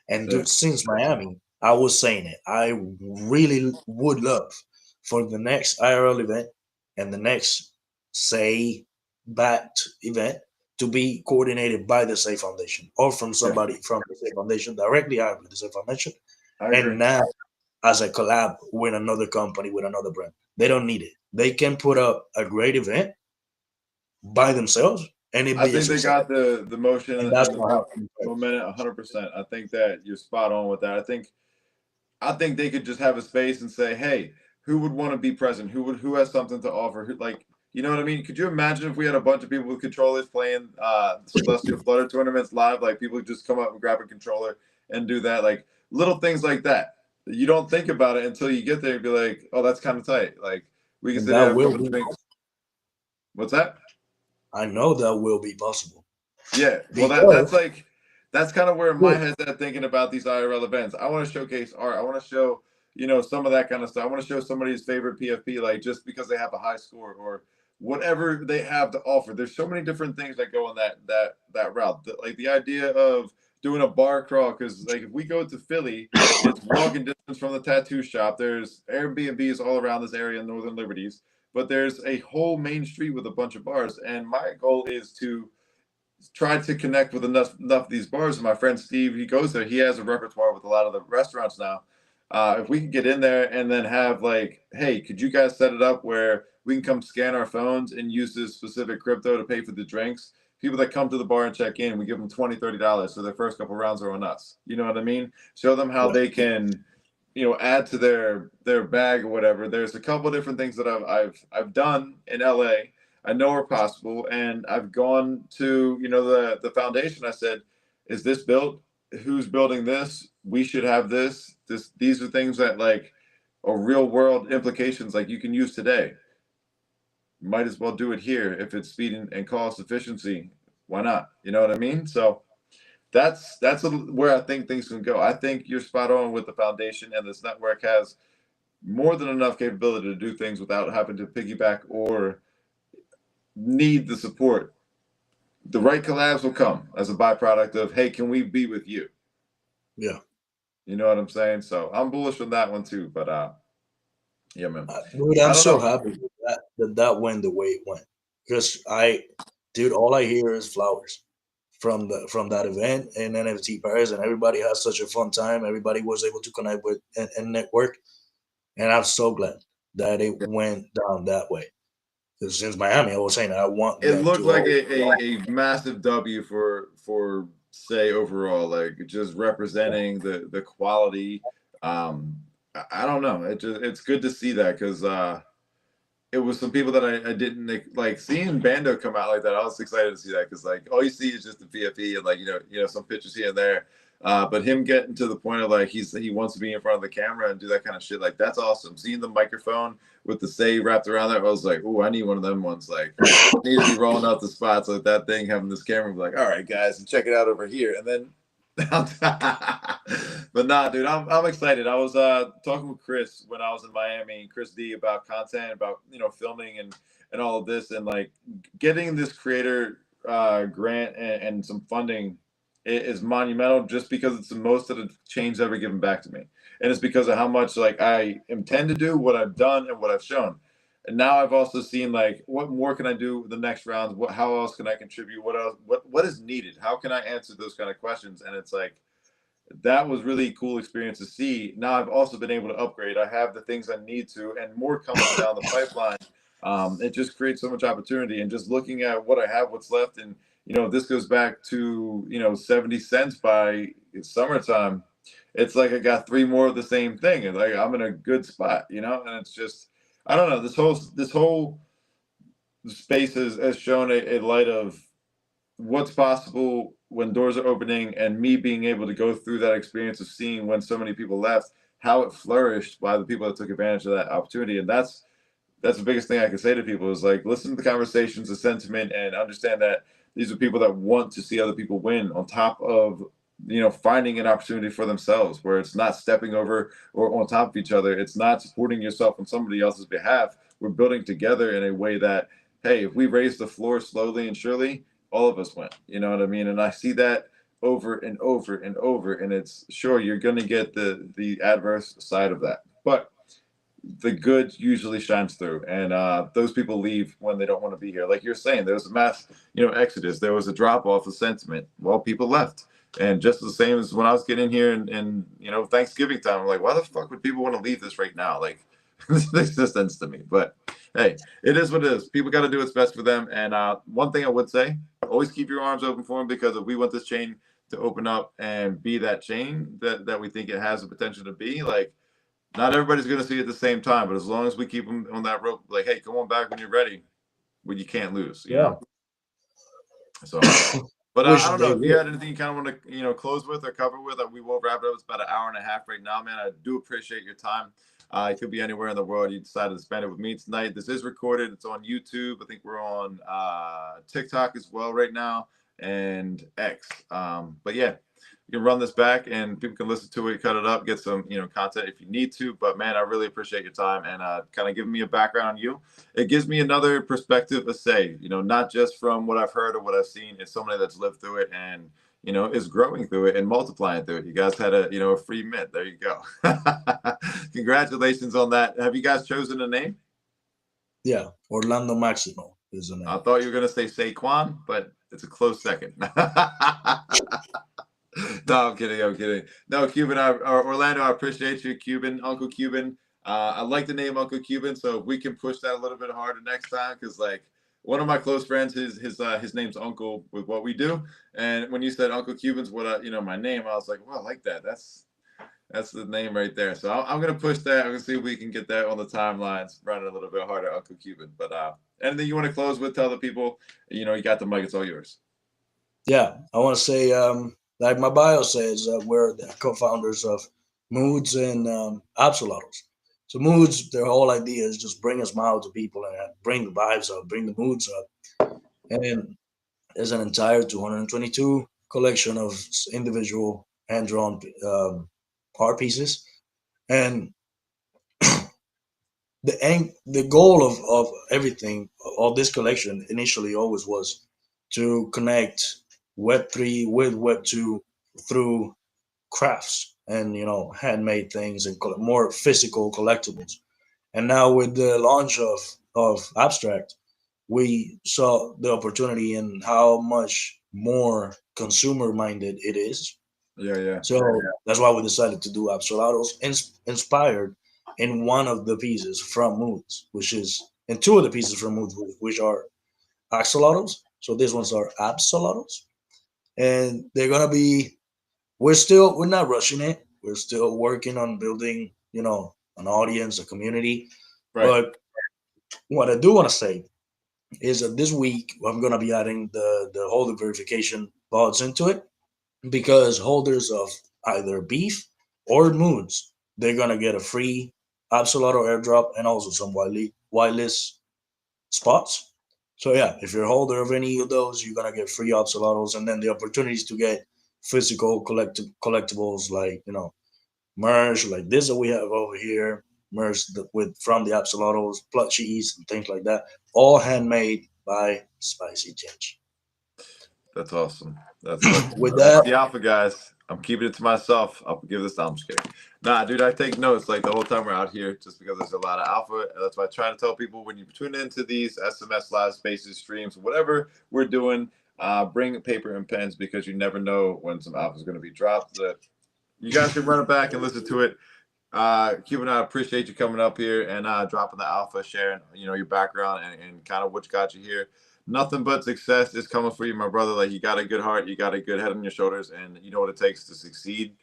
And sick. dude, since Miami, I was saying it. I really would love for the next IRL event and the next say backed event to be coordinated by the Safe Foundation or from somebody from the Safe Foundation directly hired with the Safe Foundation, I agree. and not as a collab with another company with another brand. They don't need it. They can put up a great event by themselves, and it I be a think they success. got the motion And and that's the what happened. momentum 100%. I think that you're spot on with that. I think they could just have a space and say, hey, who would want to be present? Who has something to offer? Who, like, you know what I mean? Could you imagine if we had a bunch of people with controllers playing Celestial Flutter tournaments live? Like people would just come up and grab a controller and do that. Like little things like that. You don't think about it until you get there and be like, oh, that's kind of tight. Like we can And sit there, that have a will couple be drinks. What's that? I know that will be possible. Yeah. Well, that's kind of where my head's at thinking about these IRL events. I want to showcase art. I want to show, some of that kind of stuff. I want to show somebody's favorite PFP, like just because they have a high score or whatever they have to offer. There's so many different things that go in that route. Like the idea of doing a bar crawl, because like if we go to Philly, it's walking distance from the tattoo shop. There's Airbnbs all around this area in Northern Liberties, but there's a whole main street with a bunch of bars. And my goal is to try to connect with enough of these bars. And my friend Steve, he goes there. He has a repertoire with a lot of the restaurants now. If we can get in there and then have like, hey, could you guys set it up where we can come scan our phones and use this specific crypto to pay for the drinks? People that come to the bar and check in, we give them $20, $30. So their first couple rounds are on us. You know what I mean? Show them how they can, add to their bag or whatever. There's a couple of different things that I've done in LA. I know are possible, and I've gone to the foundation. I said, "Is this built? Who's building this? We should have this. These are things that like are real world implications. Like you can use today. Might as well do it here if it's speed and cost efficiency. Why not? You know what I mean? So that's where I think things can go. I think you're spot on with the foundation, and this network has more than enough capability to do things without having to piggyback or need the support. The right collabs will come as a byproduct of, hey, can we be with you? Yeah. You know what I'm saying? So I'm bullish on that one too. But yeah, man. Dude, I'm so happy that went the way it went. Because all I hear is flowers from that event and NFT Paris, and everybody has such a fun time. Everybody was able to connect with and network. And I'm so glad that it went down that way. Since Miami, I was saying I want. It looked like a massive W for say overall, like just representing the quality. I don't know. It's good to see that because it was some people that I didn't like seeing Bando come out like that. I was excited to see that because like all you see is just the PFE and like some pictures here and there. But him getting to the point of like he wants to be in front of the camera and do that kind of shit, like that's awesome. Seeing the microphone with the say wrapped around there, I was like, oh, I need one of them ones. Like, need to be rolling out the spots like that thing, having this camera, be like, all right, guys, and check it out over here, and then. But nah, dude, I'm excited. I was talking with Chris when I was in Miami, Chris D, about content, about filming and all of this, and like getting this creator grant and some funding is monumental just because it's the most that the change ever given back to me. And it's because of how much like I intend to do, what I've done and what I've shown. And now I've also seen like what more can I do the next rounds? How else can I contribute? What else what is needed? How can I answer those kind of questions? And it's like that was really cool experience to see. Now I've also been able to upgrade. I have the things I need to and more coming down the pipeline. It just creates so much opportunity, and just looking at what I have, what's left, and this goes back to 70 cents by summertime. It's like I got 3 more of the same thing, and like I'm in a good spot, and it's just I don't know. This whole space has shown a light of what's possible when doors are opening, and me being able to go through that experience of seeing when so many people left, how it flourished by the people that took advantage of that opportunity. And that's the biggest thing I can say to people is like, listen to the conversations, the sentiment, and understand that these are people that want to see other people win on top of, finding an opportunity for themselves where it's not stepping over or on top of each other. It's not supporting yourself on somebody else's behalf. We're building together in a way that, hey, if we raise the floor slowly and surely, all of us win. You know what I mean? And I see that over and over and over. And it's sure you're going to get the adverse side of that. But the good usually shines through, and those people leave when they don't want to be here. Like you're saying, there was a mass, exodus. There was a drop off of sentiment. Well, people left, and just the same as when I was getting here and Thanksgiving time, I'm like, why the fuck would people want to leave this right now? Like, this makes no sense to me. But hey, it is what it is. People got to do what's best for them. And one thing I would say, always keep your arms open for them, because if we want this chain to open up and be that chain that we think it has the potential to be, like, not everybody's going to see it at the same time, but as long as we keep them on that rope, like, hey, come on back when you're ready, when you can't lose, Yeah. So, but Wish I don't they know if you would. had anything you kind of want to, close with or cover with. We will wrap it up. It's about an hour and a half right now, man. I do appreciate your time. It could be anywhere in the world you decided to spend it with me tonight. This is recorded. It's on YouTube. I think we're on TikTok as well right now, and X. But yeah, you can run this back and people can listen to it, cut it up, get some content if you need to. But man, I really appreciate your time and kind of giving me a background on you. It gives me another perspective to say, not just from what I've heard or what I've seen. It's somebody that's lived through it and is growing through it and multiplying through it. You guys had a free mint. There you go. Congratulations on that. Have you guys chosen a name? Yeah, Orlando Maximo is the name. I thought you were gonna say Saquon, but it's a close second. No, I'm kidding. I'm kidding. No, Cuban, Orlando, I appreciate you, Cuban, Uncle Cuban. I like the name Uncle Cuban, so if we can push that a little bit harder next time, because like one of my close friends, his name's Uncle with what we do, and when you said Uncle Cuban's my name, I was like, well, I like that. That's the name right there. So I'm gonna push that. I'm gonna see if we can get that on the timelines, running a little bit harder, Uncle Cuban. But anything you want to close with? Tell the people, you got the mic. It's all yours. Yeah, I want to say, like my bio says, we're the co-founders of Moods and Absolutos. So Moods, their whole idea is just bring a smile to people and bring the vibes up, bring the moods up. And there's an entire 222 collection of individual hand-drawn art pieces. And the goal of everything, of this collection initially always was to connect Web3 with Web2 through crafts and handmade things and more physical collectibles. And now with the launch of Abstract, we saw the opportunity in how much more consumer minded it is. Yeah. So that's why we decided to do Absolados, inspired in one of the pieces from Moods, which is, and two of the pieces from Moods, which are Axolotls. So these ones are Absolados, and they're gonna be. We're not rushing it. We're still working on building, an audience, a community. Right. But what I do want to say is that this week I'm gonna be adding the holder verification bots into it, because holders of either beef or moods, they're gonna get a free Absoluto airdrop and also some whitelist spots. So yeah, if you're a holder of any of those, you're gonna get free Absolutos, and then the opportunities to get physical collectibles like merch like this that we have over here, merch with from the Absolutos, plushies and things like that, all handmade by Spicy Ginge. That's awesome. That's With that's that, the alpha, guys. I'm keeping it to myself. I'll give this. I'm just kidding. Nah, dude, I take notes like the whole time we're out here, just because there's a lot of alpha. That's why I try to tell people when you tune into these SMS live spaces, streams, whatever we're doing, bring paper and pens, because you never know when some alpha is going to be dropped. You guys can run it back and listen to it. Cuban, I appreciate you coming up here and dropping the alpha, sharing your background and kind of what got you here. Nothing but success is coming for you, my brother. Like, you got a good heart, you got a good head on your shoulders, and you know what it takes to succeed.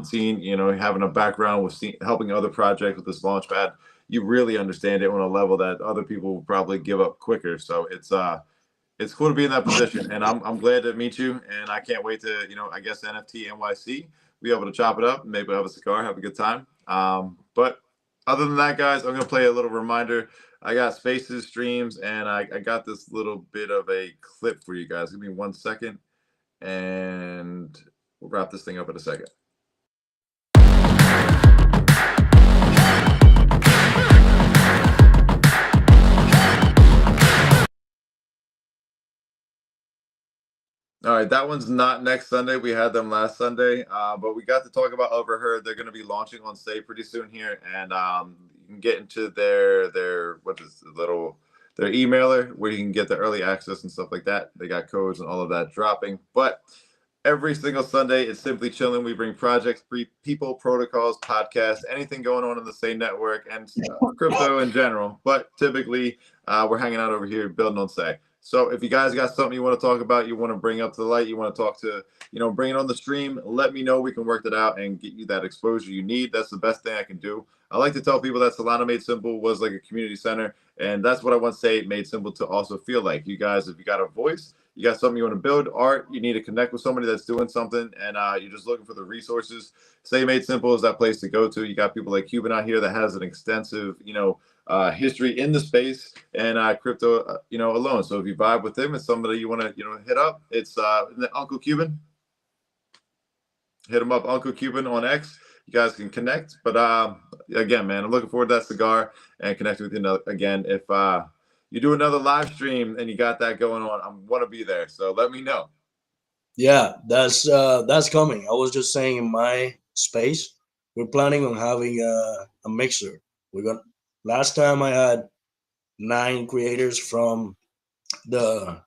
Seeing having a background with helping other projects with this launch pad, you really understand it on a level that other people will probably give up quicker. So it's cool to be in that position, and I'm glad to meet you, and I can't wait to I guess NFT NYC be able to chop it up, maybe have a cigar, have a good time. But other than that, guys, I'm gonna play a little reminder. I got spaces, streams, and I got this little bit of a clip for you guys. Give me 1 second, and we'll wrap this thing up in a second. All right, that one's not next Sunday. We had them last Sunday, but we got to talk about Overheard. They're going to be launching on Say pretty soon here, and you can get into their what is the little their emailer where you can get the early access and stuff like that. They got codes and all of that dropping. But every single Sunday, it's Simply Chilling. We bring projects, people, protocols, podcasts, anything going on in the Say Network and crypto in general. But typically, we're hanging out over here building on Say. So if you guys got something you want to talk about, you want to bring up to the light, you want to talk to, bring it on the stream, let me know. We can work that out and get you that exposure you need. That's the best thing I can do. I like to tell people that Solana Made Simple was like a community center. And that's what I want to say Made Simple to also feel like. You guys, if you got a voice, you got something you want to build, art, you need to connect with somebody that's doing something, and you're just looking for the resources. Say Made Simple is that place to go to. You got people like Cuban out here that has an extensive, history in the space and crypto, alone. So if you vibe with him, it's somebody you want to, hit up. It's Uncle Cuban. Hit him up, Uncle Cuban on X. You guys can connect. But again, man, I'm looking forward to that cigar and connecting with you again. If you do another live stream and you got that going on, I want to be there. So let me know. Yeah, that's coming. I was just saying in my space, we're planning on having a mixer. Last time I had 9 creators from the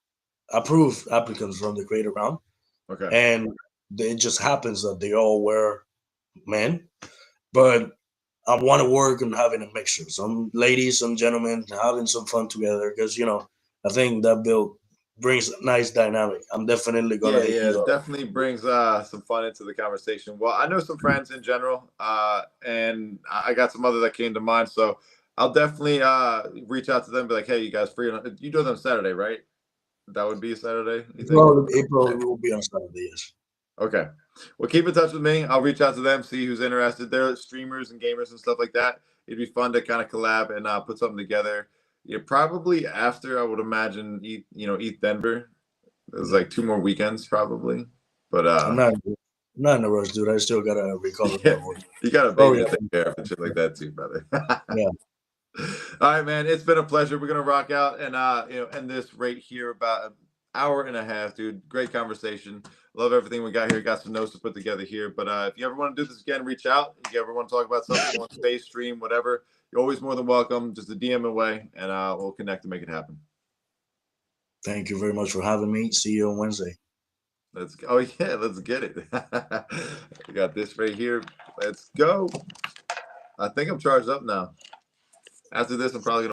approved applicants from the creator round. Okay. And it just happens that they all were men. But I want to work on having a mixture. Some ladies, some gentlemen having some fun together because, I think that build brings a nice dynamic. I'm definitely going to hit you up. Definitely brings some fun into the conversation. Well, I know some friends in general, and I got some other that came to mind. So I'll definitely reach out to them and be like, hey, you guys free? You do them Saturday, right? That would be Saturday, you think? Well, April will be on Saturday, yes. Okay. Well, keep in touch with me. I'll reach out to them, see who's interested. They're streamers and gamers and stuff like that. It'd be fun to kind of collab and put something together. Probably after, I would imagine, ETH Denver. There's like 2 more weekends probably. But I'm not in a rush, dude. I still got to recover. You got a baby to take care of and shit like that too, brother. Yeah. All right, man. It's been a pleasure. We're going to rock out and, end this right here about an hour and a half, dude. Great conversation. Love everything we got here. Got some notes to put together here. But if you ever want to do this again, reach out. If you ever want to talk about something on space, stream, whatever, you're always more than welcome. Just a DM away, and we'll connect to make it happen. Thank you very much for having me. See you on Wednesday. Let's go. Oh, yeah, let's get it. We got this right here. Let's go. I think I'm charged up now. After this, I'm probably going to